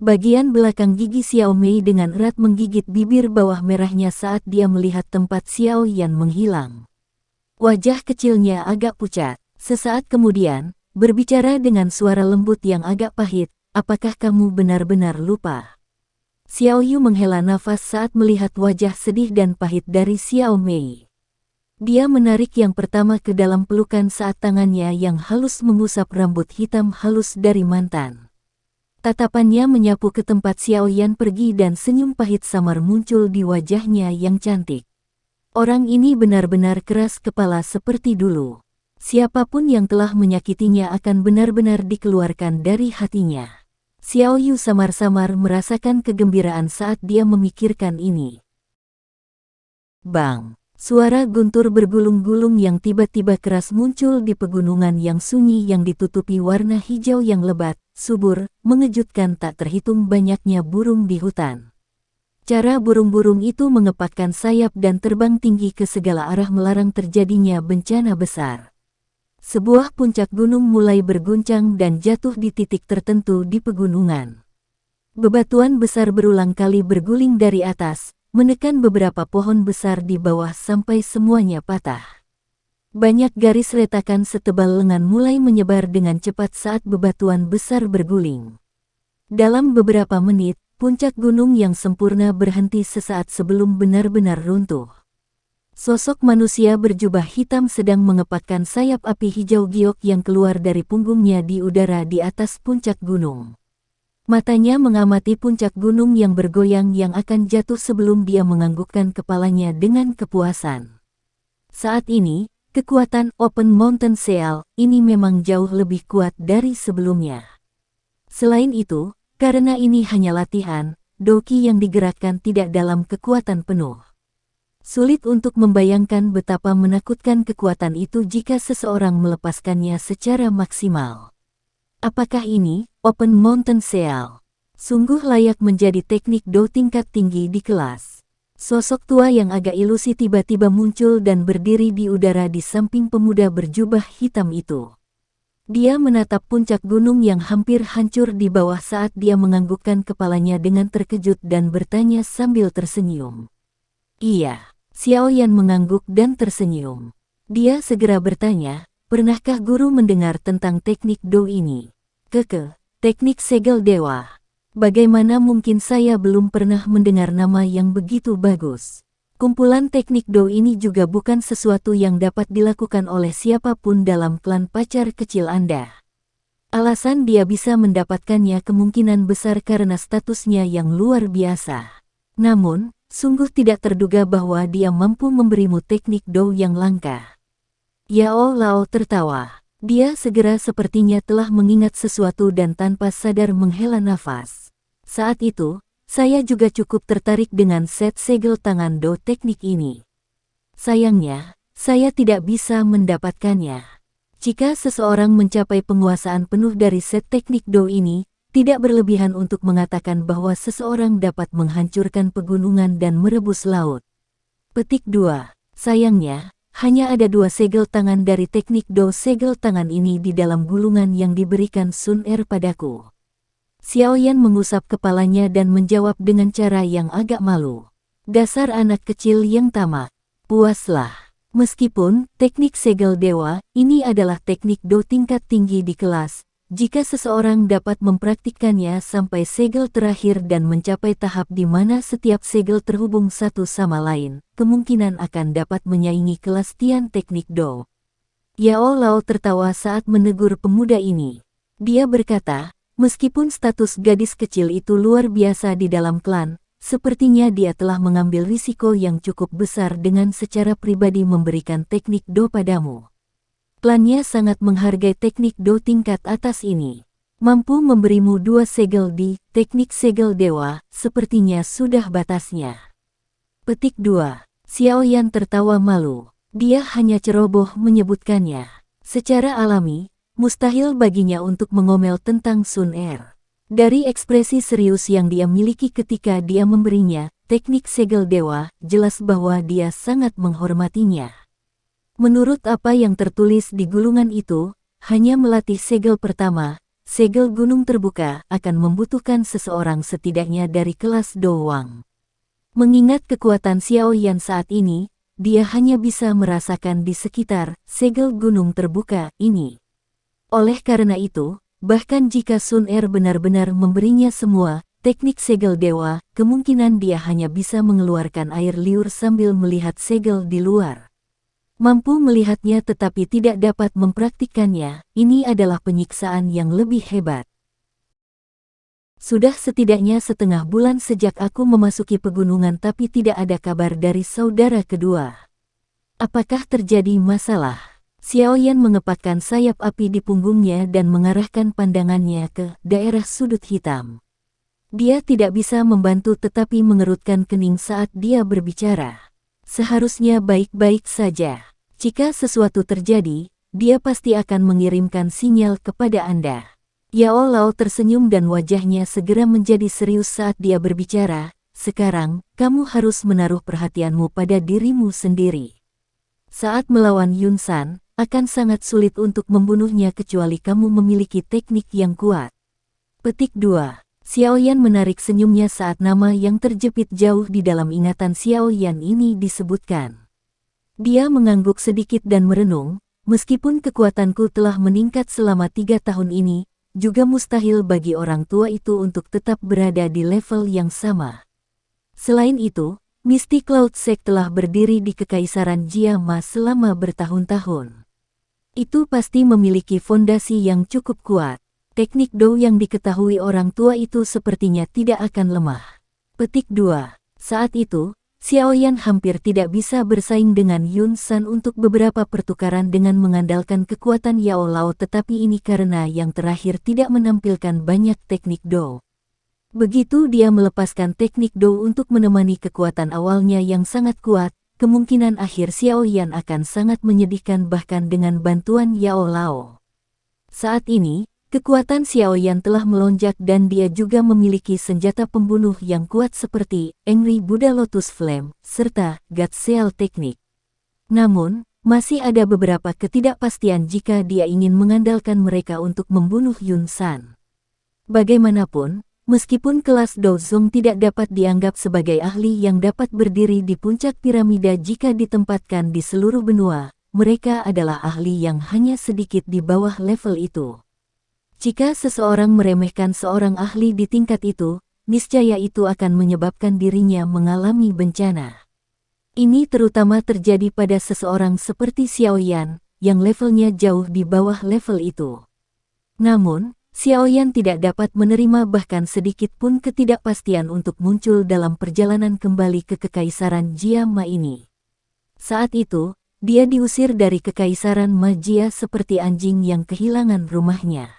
Bagian belakang gigi Xiao Mei dengan erat menggigit bibir bawah merahnya saat dia melihat tempat Xiao Yan menghilang. Wajah kecilnya agak pucat. Sesaat kemudian, berbicara dengan suara lembut yang agak pahit, "Apakah kamu benar-benar lupa?" Xiao Yu menghela nafas saat melihat wajah sedih dan pahit dari Xiao Mei. Dia menarik yang pertama ke dalam pelukan saat tangannya yang halus mengusap rambut hitam halus dari mantan. Tatapannya menyapu ke tempat Xiao Yan pergi dan senyum pahit samar muncul di wajahnya yang cantik. Orang ini benar-benar keras kepala seperti dulu. Siapapun yang telah menyakitinya akan benar-benar dikeluarkan dari hatinya. Xiao Yu samar-samar merasakan kegembiraan saat dia memikirkan ini. Bang! Suara guntur bergulung-gulung yang tiba-tiba keras muncul di pegunungan yang sunyi yang ditutupi warna hijau yang lebat, subur, mengejutkan tak terhitung banyaknya burung di hutan. Cara burung-burung itu mengepakkan sayap dan terbang tinggi ke segala arah melarang terjadinya bencana besar. Sebuah puncak gunung mulai berguncang dan jatuh di titik tertentu di pegunungan. Bebatuan besar berulang kali berguling dari atas, menekan beberapa pohon besar di bawah sampai semuanya patah. Banyak garis retakan setebal lengan mulai menyebar dengan cepat saat bebatuan besar berguling. Dalam beberapa menit, puncak gunung yang sempurna berhenti sesaat sebelum benar-benar runtuh. Sosok manusia berjubah hitam sedang mengepakkan sayap api hijau giok yang keluar dari punggungnya di udara di atas puncak gunung. Matanya mengamati puncak gunung yang bergoyang yang akan jatuh sebelum dia menganggukkan kepalanya dengan kepuasan. Saat ini, kekuatan Open Mountain Seal ini memang jauh lebih kuat dari sebelumnya. Selain itu, karena ini hanya latihan, Doki yang digerakkan tidak dalam kekuatan penuh. Sulit untuk membayangkan betapa menakutkan kekuatan itu jika seseorang melepaskannya secara maksimal. Apakah ini Open Mountain Seal? Sungguh layak menjadi teknik Do tingkat tinggi di kelas. Sosok tua yang agak ilusi tiba-tiba muncul dan berdiri di udara di samping pemuda berjubah hitam itu. Dia menatap puncak gunung yang hampir hancur di bawah saat dia menganggukkan kepalanya dengan terkejut dan bertanya sambil tersenyum. Iya, Xiao Yan mengangguk dan tersenyum. Dia segera bertanya, pernahkah guru mendengar tentang teknik Do ini? Teknik segel dewa. Bagaimana mungkin saya belum pernah mendengar nama yang begitu bagus? Kumpulan teknik Do ini juga bukan sesuatu yang dapat dilakukan oleh siapapun dalam klan pacar kecil Anda. Alasan dia bisa mendapatkannya kemungkinan besar karena statusnya yang luar biasa. Namun, sungguh tidak terduga bahwa dia mampu memberimu teknik Do yang langka. Yao Lao tertawa. Dia segera sepertinya telah mengingat sesuatu dan tanpa sadar menghela nafas. Saat itu, saya juga cukup tertarik dengan set segel tangan Do teknik ini. Sayangnya, saya tidak bisa mendapatkannya. Jika seseorang mencapai penguasaan penuh dari set teknik Do ini, tidak berlebihan untuk mengatakan bahwa seseorang dapat menghancurkan pegunungan dan merebus laut. Petik 2. Sayangnya, hanya ada 2 segel tangan dari teknik Do segel tangan ini di dalam gulungan yang diberikan Sun Er padaku. Xiao Yan mengusap kepalanya dan menjawab dengan cara yang agak malu. Dasar anak kecil yang tamak. Puaslah. Meskipun teknik segel dewa ini adalah teknik Do tingkat tinggi di kelas, jika seseorang dapat mempraktikkannya sampai segel terakhir dan mencapai tahap di mana setiap segel terhubung satu sama lain, kemungkinan akan dapat menyaingi kelas Tian teknik Do. Yao Lao tertawa saat menegur pemuda ini. Dia berkata, meskipun status gadis kecil itu luar biasa di dalam klan, sepertinya dia telah mengambil risiko yang cukup besar dengan secara pribadi memberikan teknik Do padamu. Klannya sangat menghargai teknik Do tingkat atas ini. Mampu memberimu 2 segel di teknik segel dewa, sepertinya sudah batasnya. Petik 2. Xiao Yan tertawa malu. Dia hanya ceroboh menyebutkannya. Secara alami, mustahil baginya untuk mengomel tentang Sun Er. Dari ekspresi serius yang dia miliki ketika dia memberinya teknik segel dewa, jelas bahwa dia sangat menghormatinya. Menurut apa yang tertulis di gulungan itu, hanya melatih segel pertama, segel gunung terbuka, akan membutuhkan seseorang setidaknya dari kelas Do Wang. Mengingat kekuatan Xiao Yan saat ini, dia hanya bisa merasakan di sekitar segel gunung terbuka ini. Oleh karena itu, bahkan jika Sun Er benar-benar memberinya semua teknik segel dewa, kemungkinan dia hanya bisa mengeluarkan air liur sambil melihat segel di luar. Mampu melihatnya tetapi tidak dapat mempraktikkannya, ini adalah penyiksaan yang lebih hebat. Sudah setidaknya setengah bulan sejak aku memasuki pegunungan tapi tidak ada kabar dari saudara kedua. Apakah terjadi masalah? Xiao Yan mengepakkan sayap api di punggungnya dan mengarahkan pandangannya ke daerah sudut hitam. Dia tidak bisa membantu tetapi mengerutkan kening saat dia berbicara. Seharusnya baik-baik saja. Jika sesuatu terjadi, dia pasti akan mengirimkan sinyal kepada Anda. Yao Lao tersenyum dan wajahnya segera menjadi serius saat dia berbicara, sekarang, kamu harus menaruh perhatianmu pada dirimu sendiri. Saat melawan Yun San, akan sangat sulit untuk membunuhnya kecuali kamu memiliki teknik yang kuat. Petik 2. Xiao Yan menarik senyumnya saat nama yang terjepit jauh di dalam ingatan Xiao Yan ini disebutkan. Dia mengangguk sedikit dan merenung, meskipun kekuatanku telah meningkat selama 3 tahun ini, juga mustahil bagi orang tua itu untuk tetap berada di level yang sama. Selain itu, Mystic Cloud Sect telah berdiri di Kekaisaran Jia Ma selama bertahun-tahun. Itu pasti memiliki fondasi yang cukup kuat. Teknik Dou yang diketahui orang tua itu sepertinya tidak akan lemah. Petik 2. Saat itu, Xiao Yan hampir tidak bisa bersaing dengan Yun San untuk beberapa pertukaran dengan mengandalkan kekuatan Yao Lao, tetapi ini karena yang terakhir tidak menampilkan banyak teknik Dou. Begitu dia melepaskan teknik Dou untuk menemani kekuatan awalnya yang sangat kuat, kemungkinan akhir Xiao Yan akan sangat menyedihkan bahkan dengan bantuan Yao Lao. Saat ini, kekuatan Xiao Yan telah melonjak dan dia juga memiliki senjata pembunuh yang kuat seperti Angry Buddha Lotus Flame, serta God Seal Teknik. Namun, masih ada beberapa ketidakpastian jika dia ingin mengandalkan mereka untuk membunuh Yun San. Bagaimanapun, meskipun kelas Douzong tidak dapat dianggap sebagai ahli yang dapat berdiri di puncak piramida jika ditempatkan di seluruh benua, mereka adalah ahli yang hanya sedikit di bawah level itu. Jika seseorang meremehkan seorang ahli di tingkat itu, niscaya itu akan menyebabkan dirinya mengalami bencana. Ini terutama terjadi pada seseorang seperti Xiao Yan, yang levelnya jauh di bawah level itu. Namun, Xiao Yan tidak dapat menerima bahkan sedikit pun ketidakpastian untuk muncul dalam perjalanan kembali ke Kekaisaran Jia Ma ini. Saat itu, dia diusir dari Kekaisaran Ma Jia seperti anjing yang kehilangan rumahnya.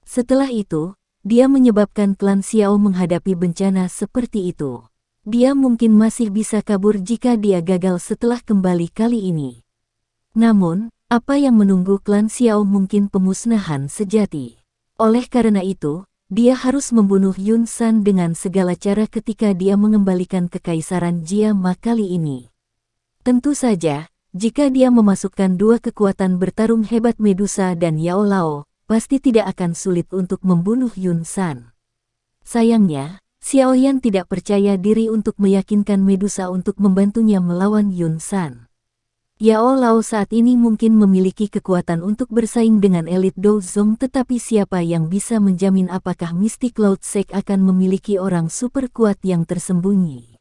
Setelah itu, dia menyebabkan klan Xiao menghadapi bencana seperti itu. Dia mungkin masih bisa kabur jika dia gagal setelah kembali kali ini. Namun, apa yang menunggu klan Xiao mungkin pemusnahan sejati. Oleh karena itu, dia harus membunuh Yun San dengan segala cara ketika dia mengembalikan Kekaisaran Jia Ma kali ini. Tentu saja, jika dia memasukkan dua kekuatan bertarung hebat Medusa dan Yao Lao, pasti tidak akan sulit untuk membunuh Yun San. Sayangnya, Xiao Yan tidak percaya diri untuk meyakinkan Medusa untuk membantunya melawan Yun San. Yao Lao saat ini mungkin memiliki kekuatan untuk bersaing dengan elit Douzong, tetapi siapa yang bisa menjamin apakah Mystic Cloud Sect akan memiliki orang super kuat yang tersembunyi?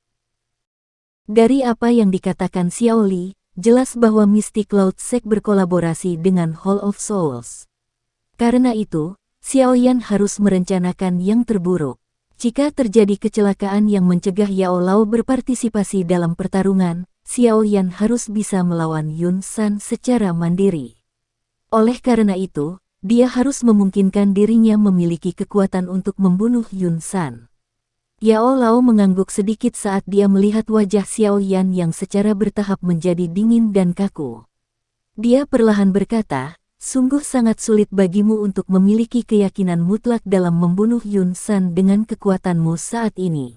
Dari apa yang dikatakan Xiao Li, jelas bahwa Mystic Cloud Sect berkolaborasi dengan Hall of Souls. Karena itu, Xiao Yan harus merencanakan yang terburuk. Jika terjadi kecelakaan yang mencegah Yao Lao berpartisipasi dalam pertarungan, Xiao Yan harus bisa melawan Yun San secara mandiri. Oleh karena itu, dia harus memungkinkan dirinya memiliki kekuatan untuk membunuh Yun San. Yao Lao mengangguk sedikit saat dia melihat wajah Xiao Yan yang secara bertahap menjadi dingin dan kaku. Dia perlahan berkata, sungguh sangat sulit bagimu untuk memiliki keyakinan mutlak dalam membunuh Yun San dengan kekuatanmu saat ini.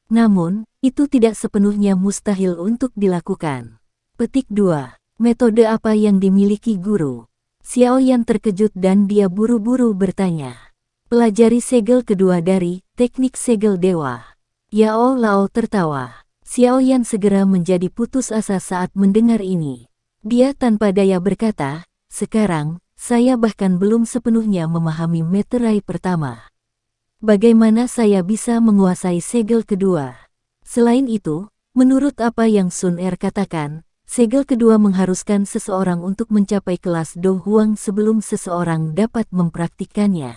Namun, itu tidak sepenuhnya mustahil untuk dilakukan. Petik 2. Metode apa yang dimiliki guru? Xiao Yan terkejut dan dia buru-buru bertanya. Pelajari segel kedua dari teknik segel dewa. Yao Lao tertawa. Xiao Yan segera menjadi putus asa saat mendengar ini. Dia tanpa daya berkata, sekarang, saya bahkan belum sepenuhnya memahami meterai pertama. Bagaimana saya bisa menguasai segel kedua? Selain itu, menurut apa yang Sun Er katakan, segel kedua mengharuskan seseorang untuk mencapai kelas Do Huang sebelum seseorang dapat mempraktikkannya.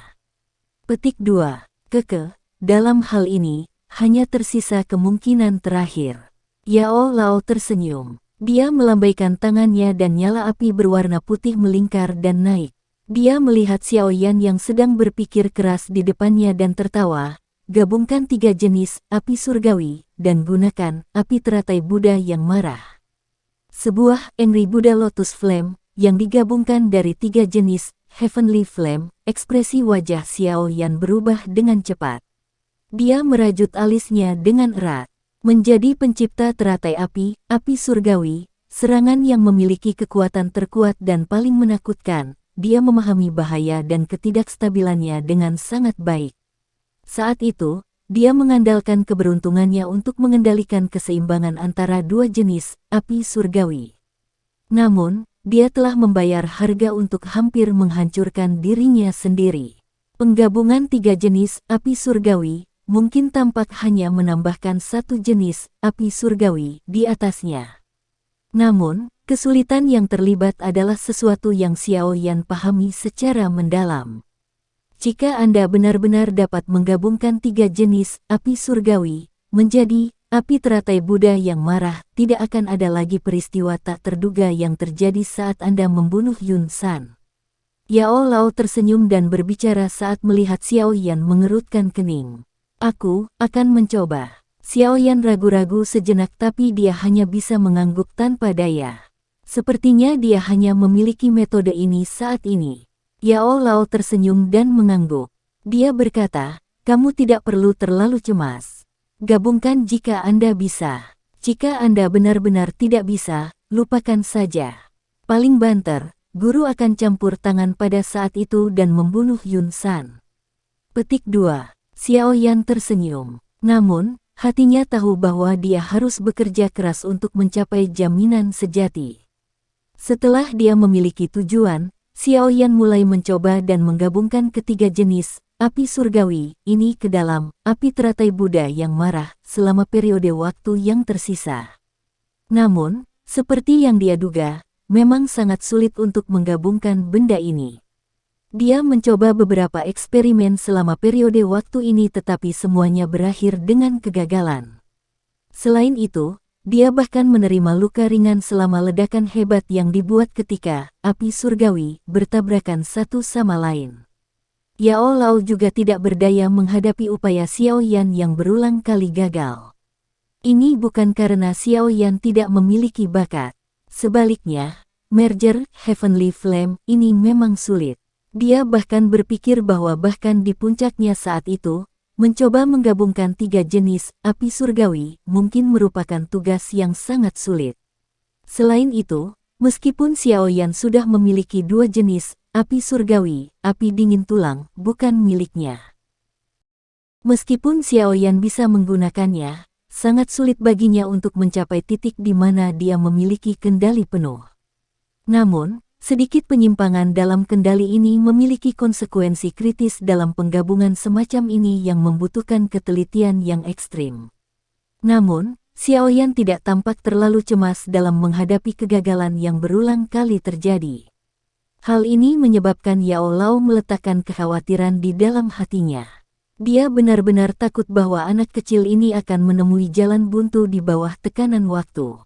Petik 2. Dalam hal ini, hanya tersisa kemungkinan terakhir. Yao Lao tersenyum. Dia melambaikan tangannya dan nyala api berwarna putih melingkar dan naik. Dia melihat Xiao Yan yang sedang berpikir keras di depannya dan tertawa. Gabungkan 3 jenis api surgawi dan gunakan api teratai Buddha yang marah. Sebuah Angry Buddha Lotus Flame yang digabungkan dari 3 jenis Heavenly Flame, ekspresi wajah Xiao Yan berubah dengan cepat. Dia merajut alisnya dengan erat. Menjadi pencipta teratai api, api surgawi, serangan yang memiliki kekuatan terkuat dan paling menakutkan, dia memahami bahaya dan ketidakstabilannya dengan sangat baik. Saat itu, dia mengandalkan keberuntungannya untuk mengendalikan keseimbangan antara dua jenis api surgawi. Namun, dia telah membayar harga untuk hampir menghancurkan dirinya sendiri. Penggabungan tiga jenis api surgawi mungkin tampak hanya menambahkan satu jenis api surgawi di atasnya. Namun, kesulitan yang terlibat adalah sesuatu yang Xiao Yan pahami secara mendalam. Jika Anda benar-benar dapat menggabungkan tiga jenis api surgawi menjadi api teratai Buddha yang marah, tidak akan ada lagi peristiwa tak terduga yang terjadi saat Anda membunuh Yun San. Yao Lao tersenyum dan berbicara saat melihat Xiao Yan mengerutkan kening. Aku akan mencoba. Xiao Yan ragu-ragu sejenak tapi dia hanya bisa mengangguk tanpa daya. Sepertinya dia hanya memiliki metode ini saat ini. Yao Lao tersenyum dan mengangguk. Dia berkata, kamu tidak perlu terlalu cemas. Gabungkan jika Anda bisa. Jika Anda benar-benar tidak bisa, lupakan saja. Paling banter, guru akan campur tangan pada saat itu dan membunuh Yun San. Petik 2. Xiao Yan tersenyum. Namun, hatinya tahu bahwa dia harus bekerja keras untuk mencapai jaminan sejati. Setelah dia memiliki tujuan, Xiao Yan mulai mencoba dan menggabungkan ketiga jenis api surgawi ini ke dalam api teratai Buddha yang marah selama periode waktu yang tersisa. Namun, seperti yang dia duga, memang sangat sulit untuk menggabungkan benda ini. Dia mencoba beberapa eksperimen selama periode waktu ini tetapi semuanya berakhir dengan kegagalan. Selain itu, dia bahkan menerima luka ringan selama ledakan hebat yang dibuat ketika api surgawi bertabrakan satu sama lain. Yao Lao juga tidak berdaya menghadapi upaya Xiao Yan yang berulang kali gagal. Ini bukan karena Xiao Yan tidak memiliki bakat. Sebaliknya, merger Heavenly Flame ini memang sulit. Dia bahkan berpikir bahwa bahkan di puncaknya saat itu, mencoba menggabungkan tiga jenis api surgawi mungkin merupakan tugas yang sangat sulit. Selain itu, meskipun Xiao Yan sudah memiliki dua jenis api surgawi, api dingin tulang bukan miliknya. Meskipun Xiao Yan bisa menggunakannya, sangat sulit baginya untuk mencapai titik di mana dia memiliki kendali penuh. Namun, sedikit penyimpangan dalam kendali ini memiliki konsekuensi kritis dalam penggabungan semacam ini yang membutuhkan ketelitian yang ekstrim. Namun, Xiao Yan tidak tampak terlalu cemas dalam menghadapi kegagalan yang berulang kali terjadi. Hal ini menyebabkan Yao Lao meletakkan kekhawatiran di dalam hatinya. Dia benar-benar takut bahwa anak kecil ini akan menemui jalan buntu di bawah tekanan waktu.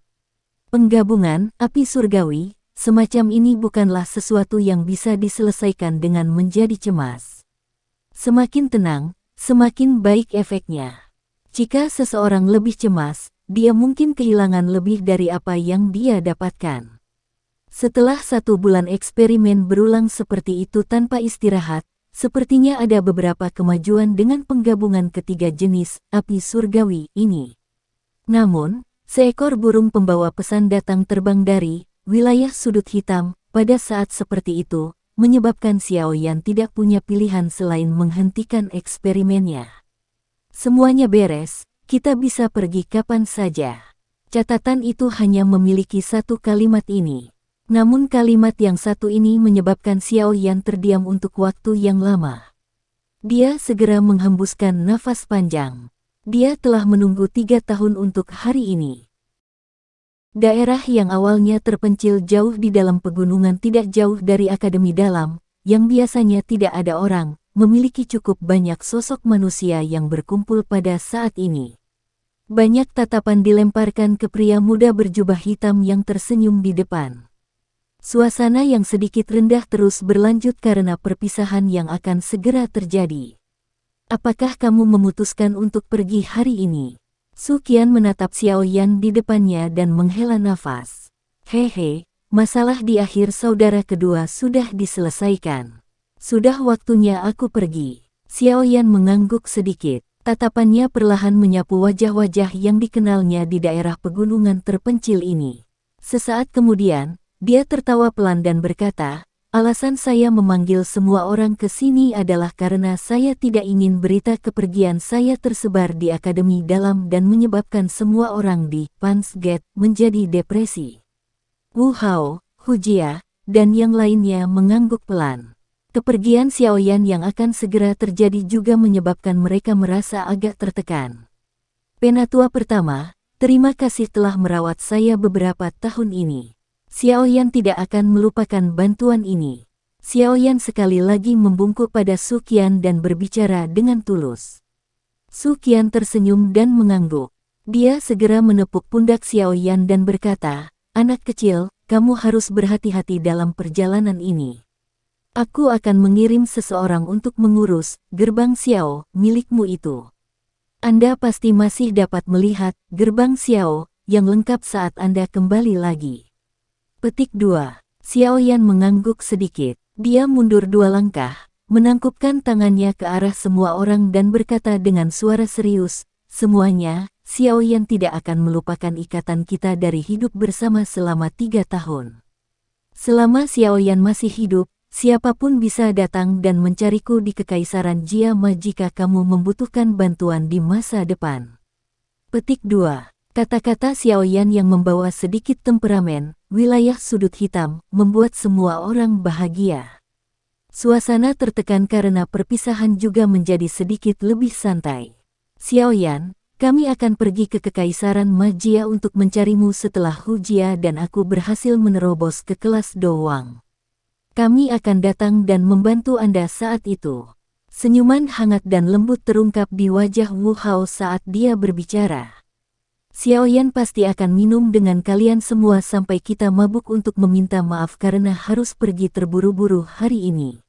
Penggabungan api surgawi semacam ini bukanlah sesuatu yang bisa diselesaikan dengan menjadi cemas. Semakin tenang, semakin baik efeknya. Jika seseorang lebih cemas, dia mungkin kehilangan lebih dari apa yang dia dapatkan. Setelah 1 bulan eksperimen berulang seperti itu tanpa istirahat, sepertinya ada beberapa kemajuan dengan penggabungan ketiga jenis api surgawi ini. Namun, seekor burung pembawa pesan datang terbang dari wilayah sudut hitam pada saat seperti itu, menyebabkan Xiao Yan tidak punya pilihan selain menghentikan eksperimennya. Semuanya beres, kita bisa pergi kapan saja. Catatan itu hanya memiliki satu kalimat ini. Namun kalimat yang satu ini menyebabkan Xiao Yan terdiam untuk waktu yang lama. Dia segera menghembuskan nafas panjang. Dia telah menunggu 3 tahun untuk hari ini. Daerah yang awalnya terpencil jauh di dalam pegunungan tidak jauh dari Akademi Dalam, yang biasanya tidak ada orang, memiliki cukup banyak sosok manusia yang berkumpul pada saat ini. Banyak tatapan dilemparkan ke pria muda berjubah hitam yang tersenyum di depan. Suasana yang sedikit rendah terus berlanjut karena perpisahan yang akan segera terjadi. Apakah kamu memutuskan untuk pergi hari ini? Su Qian menatap Xiao Yan di depannya dan menghela nafas. Hehe, masalah di akhir saudara kedua sudah diselesaikan. Sudah waktunya aku pergi. Xiao Yan mengangguk sedikit. Tatapannya perlahan menyapu wajah-wajah yang dikenalnya di daerah pegunungan terpencil ini. Sesaat kemudian, dia tertawa pelan dan berkata, "Alasan saya memanggil semua orang ke sini adalah karena saya tidak ingin berita kepergian saya tersebar di Akademi Dalam dan menyebabkan semua orang di Pans Gate menjadi depresi." Wu Hao, Hu Jia, dan yang lainnya mengangguk pelan. Kepergian Xiaoyan yang akan segera terjadi juga menyebabkan mereka merasa agak tertekan. Penatua pertama, terima kasih telah merawat saya beberapa tahun ini. Xiaoyan tidak akan melupakan bantuan ini. Xiaoyan sekali lagi membungkuk pada Su Qian dan berbicara dengan tulus. Su Qian tersenyum dan mengangguk. Dia segera menepuk pundak Xiaoyan dan berkata, "Anak kecil, kamu harus berhati-hati dalam perjalanan ini. Aku akan mengirim seseorang untuk mengurus gerbang Xiao milikmu itu. Anda pasti masih dapat melihat gerbang Xiao yang lengkap saat Anda kembali lagi." Petik 2. Xiaoyan mengangguk sedikit. Dia mundur 2 langkah, menangkupkan tangannya ke arah semua orang dan berkata dengan suara serius, "Semuanya, Xiaoyan tidak akan melupakan ikatan kita dari hidup bersama selama 3 tahun. Selama Xiaoyan masih hidup, siapapun bisa datang dan mencariku di Kekaisaran Jiama jika kamu membutuhkan bantuan di masa depan." Petik 2. Kata-kata Xiaoyan yang membawa sedikit temperamen, wilayah sudut hitam, membuat semua orang bahagia. Suasana tertekan karena perpisahan juga menjadi sedikit lebih santai. "Xiaoyan, kami akan pergi ke Kekaisaran Majia untuk mencarimu setelah Hu Jia dan aku berhasil menerobos ke kelas Dowang. Kami akan datang dan membantu Anda saat itu." Senyuman hangat dan lembut terungkap di wajah Wu Hao saat dia berbicara. "Xiaoyan pasti akan minum dengan kalian semua sampai kita mabuk untuk meminta maaf karena harus pergi terburu-buru hari ini."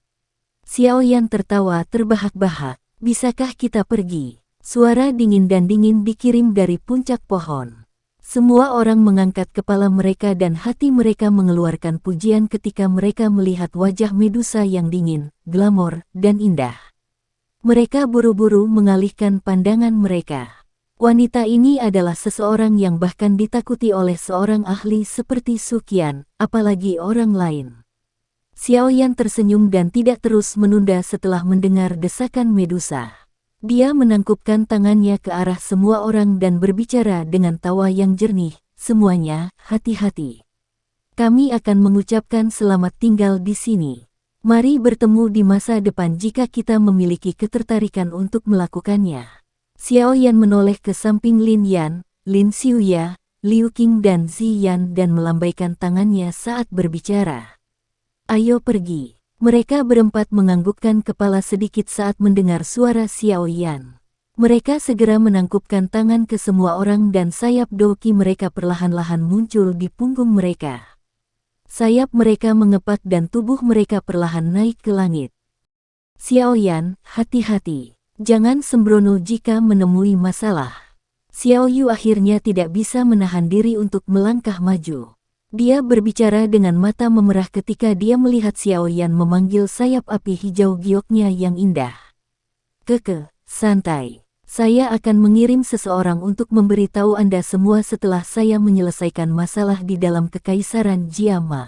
Xiaoyan tertawa terbahak-bahak. "Bisakah kita pergi?" Suara dingin dan dingin dikirim dari puncak pohon. Semua orang mengangkat kepala mereka dan hati mereka mengeluarkan pujian ketika mereka melihat wajah Medusa yang dingin, glamor, dan indah. Mereka buru-buru mengalihkan pandangan mereka. Wanita ini adalah seseorang yang bahkan ditakuti oleh seorang ahli seperti Su Qian, apalagi orang lain. Xiaoyan tersenyum dan tidak terus menunda setelah mendengar desakan Medusa. Dia menangkupkan tangannya ke arah semua orang dan berbicara dengan tawa yang jernih, "Semuanya, hati-hati. Kami akan mengucapkan selamat tinggal di sini. Mari bertemu di masa depan jika kita memiliki ketertarikan untuk melakukannya." Xiaoyan menoleh ke samping Lin Yan, Lin Xiuya, Liu Qing dan Ziyan dan melambaikan tangannya saat berbicara. "Ayo pergi." Mereka berempat menganggukkan kepala sedikit saat mendengar suara Xiaoyan. Mereka segera menangkupkan tangan ke semua orang dan sayap doki mereka perlahan-lahan muncul di punggung mereka. Sayap mereka mengepak dan tubuh mereka perlahan naik ke langit. "Xiaoyan, hati-hati. Jangan sembrono jika menemui masalah." Xiao Yu akhirnya tidak bisa menahan diri untuk melangkah maju. Dia berbicara dengan mata memerah ketika dia melihat Xiaoyan memanggil sayap api hijau gioknya yang indah. Santai. Saya akan mengirim seseorang untuk memberitahu Anda semua setelah saya menyelesaikan masalah di dalam Kekaisaran Jiama."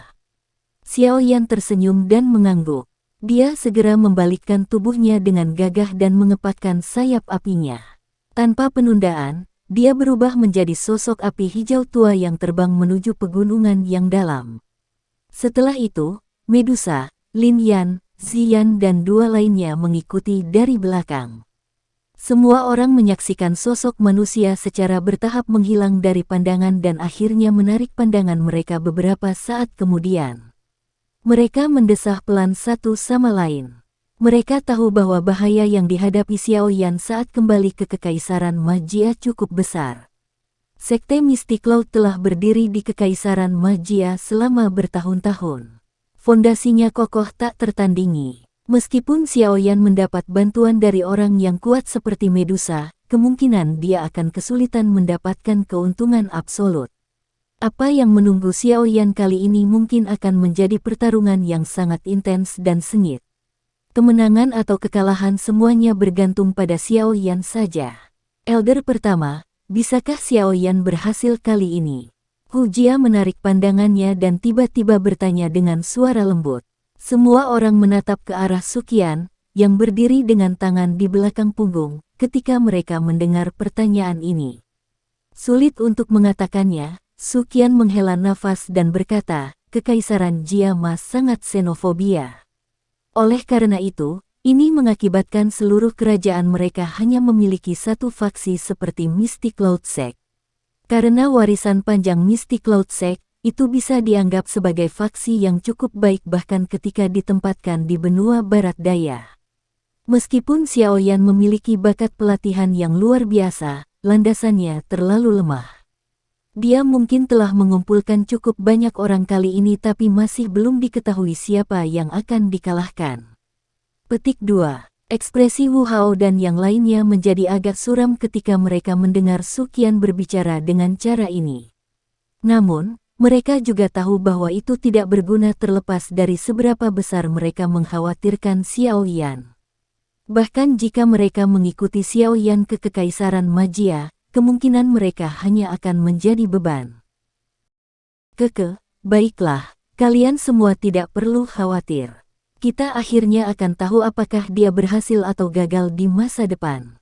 Xiaoyan tersenyum dan mengangguk. Dia segera membalikkan tubuhnya dengan gagah dan mengepakkan sayap apinya. Tanpa penundaan, dia berubah menjadi sosok api hijau tua yang terbang menuju pegunungan yang dalam. Setelah itu, Medusa, Lin Yan, Ziyan dan 2 lainnya mengikuti dari belakang. Semua orang menyaksikan sosok manusia secara bertahap menghilang dari pandangan dan akhirnya menarik pandangan mereka beberapa saat kemudian. Mereka mendesah pelan satu sama lain. Mereka tahu bahwa bahaya yang dihadapi Xiaoyan saat kembali ke Kekaisaran Majia cukup besar. Sekte Mistik Laut telah berdiri di Kekaisaran Majia selama bertahun-tahun. Fondasinya kokoh tak tertandingi. Meskipun Xiaoyan mendapat bantuan dari orang yang kuat seperti Medusa, kemungkinan dia akan kesulitan mendapatkan keuntungan absolut. Apa yang menunggu Xiaoyan kali ini mungkin akan menjadi pertarungan yang sangat intens dan sengit. Kemenangan atau kekalahan semuanya bergantung pada Xiao Yan saja. Elder pertama, bisakah Xiao Yan berhasil kali ini? Hu Jia menarik pandangannya dan tiba-tiba bertanya dengan suara lembut. Semua orang menatap ke arah Suqian, yang berdiri dengan tangan di belakang punggung, ketika mereka mendengar pertanyaan ini. Sulit untuk mengatakannya, Suqian menghela nafas dan berkata, Kekaisaran Jia Mas sangat xenofobia. Oleh karena itu, ini mengakibatkan seluruh kerajaan mereka hanya memiliki satu faksi seperti Mystic Cloud Sect. Karena warisan panjang Mystic Cloud Sect, itu bisa dianggap sebagai faksi yang cukup baik bahkan ketika ditempatkan di benua barat daya. Meskipun Xiao Yan memiliki bakat pelatihan yang luar biasa, landasannya terlalu lemah. Dia mungkin telah mengumpulkan cukup banyak orang kali ini tapi masih belum diketahui siapa yang akan dikalahkan. Petik 2. Ekspresi Wu Hao dan yang lainnya menjadi agak suram ketika mereka mendengar Suqian berbicara dengan cara ini. Namun, mereka juga tahu bahwa itu tidak berguna terlepas dari seberapa besar mereka mengkhawatirkan Xiao Yan. Bahkan jika mereka mengikuti Xiao Yan ke Kekaisaran Magia, kemungkinan mereka hanya akan menjadi beban. Baiklah, kalian semua tidak perlu khawatir. Kita akhirnya akan tahu apakah dia berhasil atau gagal di masa depan.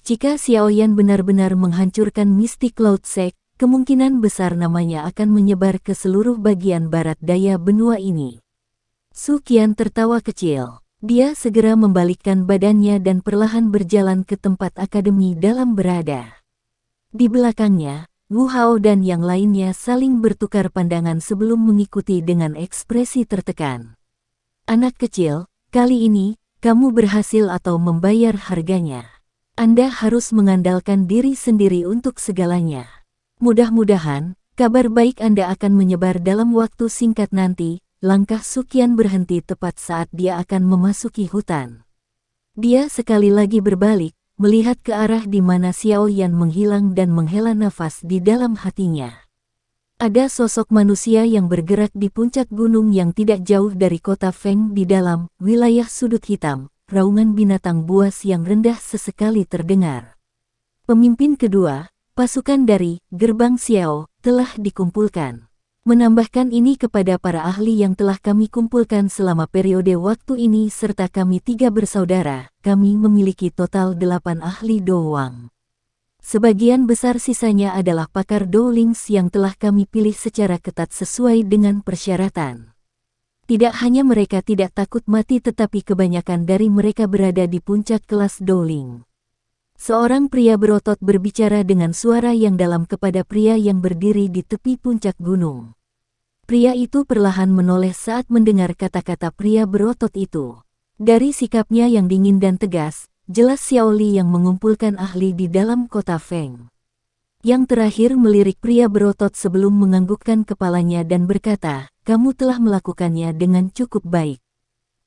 Jika Xiao Yan benar-benar menghancurkan Mystic Cloud Sect, kemungkinan besar namanya akan menyebar ke seluruh bagian barat daya benua ini. Suqian tertawa kecil. Dia segera membalikkan badannya dan perlahan berjalan ke tempat akademi dalam berada. Di belakangnya, Wu Hao dan yang lainnya saling bertukar pandangan sebelum mengikuti dengan ekspresi tertekan. Anak kecil, kali ini, kamu berhasil atau membayar harganya. Anda harus mengandalkan diri sendiri untuk segalanya. Mudah-mudahan, kabar baik Anda akan menyebar dalam waktu singkat nanti. Langkah Suqian berhenti tepat saat dia akan memasuki hutan. Dia sekali lagi berbalik, melihat ke arah di mana Xiao Yan menghilang dan menghela nafas di dalam hatinya. Ada sosok manusia yang bergerak di puncak gunung yang tidak jauh dari kota Feng di dalam wilayah sudut hitam. Raungan binatang buas yang rendah sesekali terdengar. Pemimpin kedua, pasukan dari Gerbang Xiao, telah dikumpulkan. Menambahkan ini kepada para ahli yang telah kami kumpulkan selama periode waktu ini serta kami 3 bersaudara, kami memiliki total 8 ahli doang. Sebagian besar sisanya adalah pakar Dowlings yang telah kami pilih secara ketat sesuai dengan persyaratan. Tidak hanya mereka tidak takut mati tetapi kebanyakan dari mereka berada di puncak kelas Dowling. Seorang pria berotot berbicara dengan suara yang dalam kepada pria yang berdiri di tepi puncak gunung. Pria itu perlahan menoleh saat mendengar kata-kata pria berotot itu. Dari sikapnya yang dingin dan tegas, jelas Xiao Li yang mengumpulkan ahli di dalam kota Feng. Yang terakhir melirik pria berotot sebelum menganggukkan kepalanya dan berkata, kamu telah melakukannya dengan cukup baik.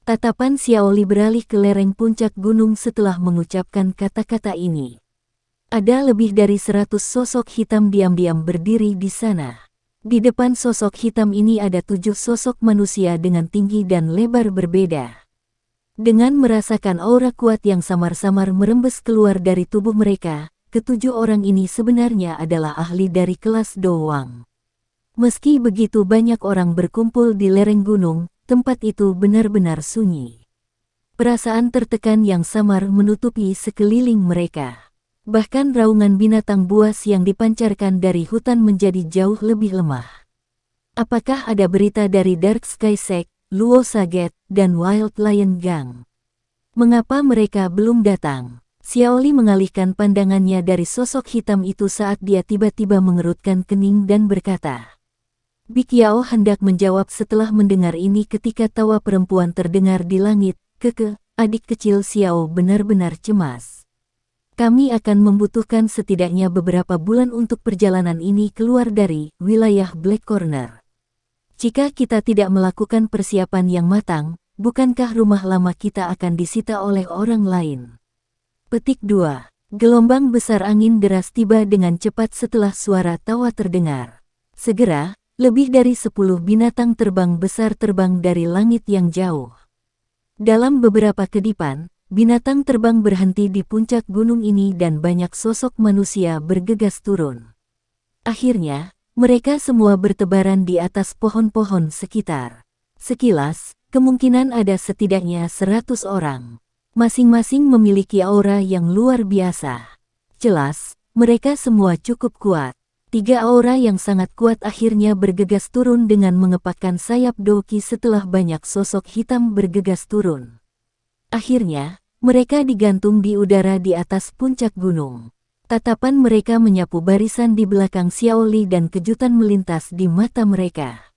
Tatapan Xiao Li beralih ke lereng puncak gunung setelah mengucapkan kata-kata ini. Ada lebih dari 100 sosok hitam diam-diam berdiri di sana. Di depan sosok hitam ini ada 7 sosok manusia dengan tinggi dan lebar berbeda. Dengan merasakan aura kuat yang samar-samar merembes keluar dari tubuh mereka, ketujuh orang ini sebenarnya adalah ahli dari kelas Dowang. Meski begitu banyak orang berkumpul di lereng gunung, tempat itu benar-benar sunyi. Perasaan tertekan yang samar menutupi sekeliling mereka. Bahkan raungan binatang buas yang dipancarkan dari hutan menjadi jauh lebih lemah. Apakah ada berita dari Dark Sky Sect, Luo Saget, dan Wild Lion Gang? Mengapa mereka belum datang? Xiao Li mengalihkan pandangannya dari sosok hitam itu saat dia tiba-tiba mengerutkan kening dan berkata. Bik Yao hendak menjawab setelah mendengar ini ketika tawa perempuan terdengar di langit. Adik kecil Xiao benar-benar cemas. Kami akan membutuhkan setidaknya beberapa bulan untuk perjalanan ini keluar dari wilayah Black Corner. Jika kita tidak melakukan persiapan yang matang, bukankah rumah lama kita akan disita oleh orang lain? Petik 2. Gelombang besar angin deras tiba dengan cepat setelah suara tawa terdengar. Segera, lebih dari 10 binatang terbang besar terbang dari langit yang jauh. Dalam beberapa kedipan, binatang terbang berhenti di puncak gunung ini dan banyak sosok manusia bergegas turun. Akhirnya, mereka semua bertebaran di atas pohon-pohon sekitar. Sekilas, kemungkinan ada setidaknya 100 orang. Masing-masing memiliki aura yang luar biasa. Jelas, mereka semua cukup kuat. 3 aura yang sangat kuat akhirnya bergegas turun dengan mengepakkan sayap Doki setelah banyak sosok hitam bergegas turun. Akhirnya, mereka digantung di udara di atas puncak gunung. Tatapan mereka menyapu barisan di belakang Xiao Li dan kejutan melintas di mata mereka.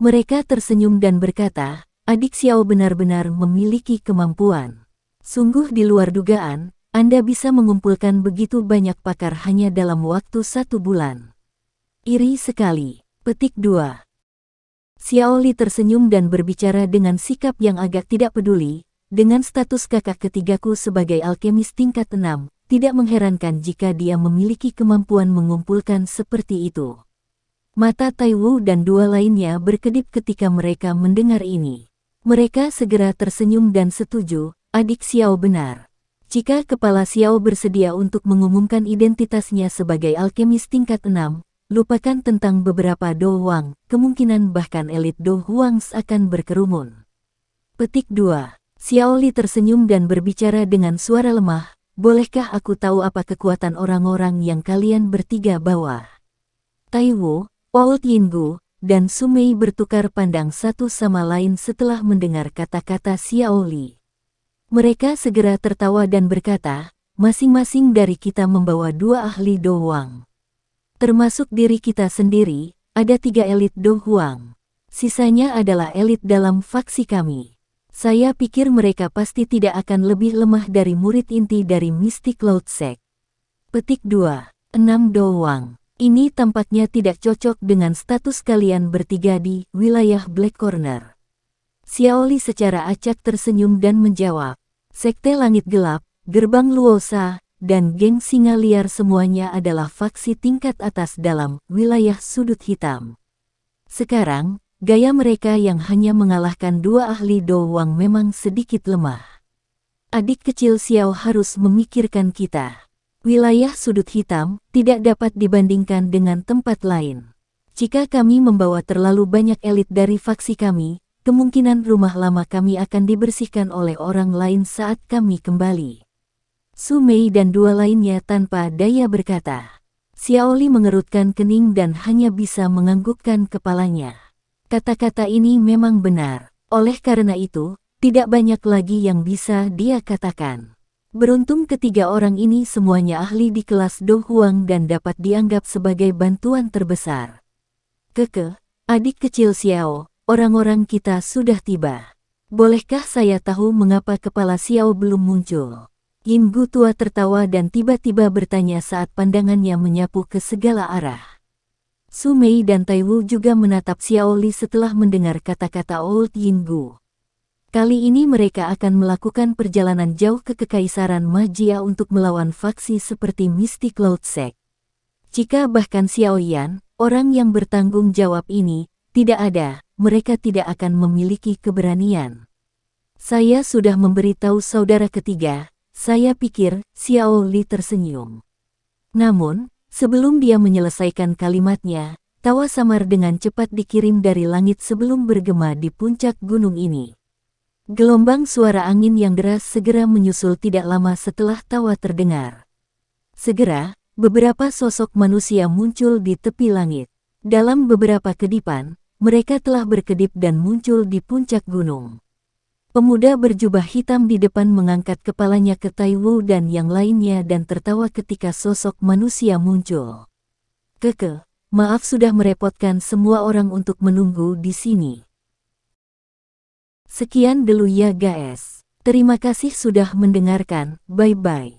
Mereka tersenyum dan berkata, adik Xiao benar-benar memiliki kemampuan. Sungguh di luar dugaan, Anda bisa mengumpulkan begitu banyak pakar hanya dalam waktu 1 bulan. Iri sekali. Petik 2. Xiao Li tersenyum dan berbicara dengan sikap yang agak tidak peduli. Dengan status kakak ketigaku sebagai alkemis tingkat 6, tidak mengherankan jika dia memiliki kemampuan mengumpulkan seperti itu. Mata Tai Wu dan 2 lainnya berkedip ketika mereka mendengar ini. Mereka segera tersenyum dan setuju, adik Xiao benar. Jika kepala Xiao bersedia untuk mengumumkan identitasnya sebagai alkemis tingkat 6, lupakan tentang beberapa Do Huang, kemungkinan bahkan elit Do Huangs akan berkerumun. Petik 2. Xiao Li tersenyum dan berbicara dengan suara lemah, bolehkah aku tahu apa kekuatan orang-orang yang kalian bertiga bawa? Tai Wu, Old Yinggu, dan Sumei bertukar pandang satu sama lain setelah mendengar kata-kata Xiao Li. Mereka segera tertawa dan berkata, masing-masing dari kita membawa 2 ahli Do Huang. Termasuk diri kita sendiri, ada 3 elit Do Huang. Sisanya adalah elit dalam faksi kami. Saya pikir mereka pasti tidak akan lebih lemah dari murid inti dari Mystic Cloud Sect. Petik 2. 6 Do Huang. Ini tampaknya tidak cocok dengan status kalian bertiga di wilayah Black Corner. Xiao Li secara acak tersenyum dan menjawab, Sekte Langit Gelap, Gerbang Luosa, dan Geng Singa Liar semuanya adalah faksi tingkat atas dalam wilayah sudut hitam. Sekarang, gaya mereka yang hanya mengalahkan 2 ahli Do Huang memang sedikit lemah. Adik kecil Xiao harus memikirkan kita. Wilayah sudut hitam tidak dapat dibandingkan dengan tempat lain. Jika kami membawa terlalu banyak elit dari faksi kami, kemungkinan rumah lama kami akan dibersihkan oleh orang lain saat kami kembali. Sumei dan 2 lainnya tanpa daya berkata. Xiao Li mengerutkan kening dan hanya bisa menganggukkan kepalanya. Kata-kata ini memang benar. Oleh karena itu, tidak banyak lagi yang bisa dia katakan. Beruntung ketiga orang ini semuanya ahli di kelas Do Huang dan dapat dianggap sebagai bantuan terbesar. Keke, adik kecil Xiao, orang-orang kita sudah tiba. Bolehkah saya tahu mengapa kepala Xiao belum muncul? Yinggu tua tertawa dan tiba-tiba bertanya saat pandangannya menyapu ke segala arah. Sumei dan Tai Wu juga menatap Xiao Li setelah mendengar kata-kata Old Yinggu. Kali ini mereka akan melakukan perjalanan jauh ke Kekaisaran Magia untuk melawan faksi seperti Mystic Cloud Sect. Jika bahkan Xiao Yan, orang yang bertanggung jawab ini, tidak ada, mereka tidak akan memiliki keberanian. Saya sudah memberitahu saudara ketiga, saya pikir, Xiao Li tersenyum. Namun, sebelum dia menyelesaikan kalimatnya, tawa samar dengan cepat dikirim dari langit sebelum bergema di puncak gunung ini. Gelombang suara angin yang deras segera menyusul tidak lama setelah tawa terdengar. Segera, beberapa sosok manusia muncul di tepi langit. Dalam beberapa kedipan, mereka telah berkedip dan muncul di puncak gunung. Pemuda berjubah hitam di depan mengangkat kepalanya ke Tai Wu dan yang lainnya dan tertawa ketika sosok manusia muncul. Keke, maaf sudah merepotkan semua orang untuk menunggu di sini. Sekian dulu ya guys. Terima kasih sudah mendengarkan, bye-bye.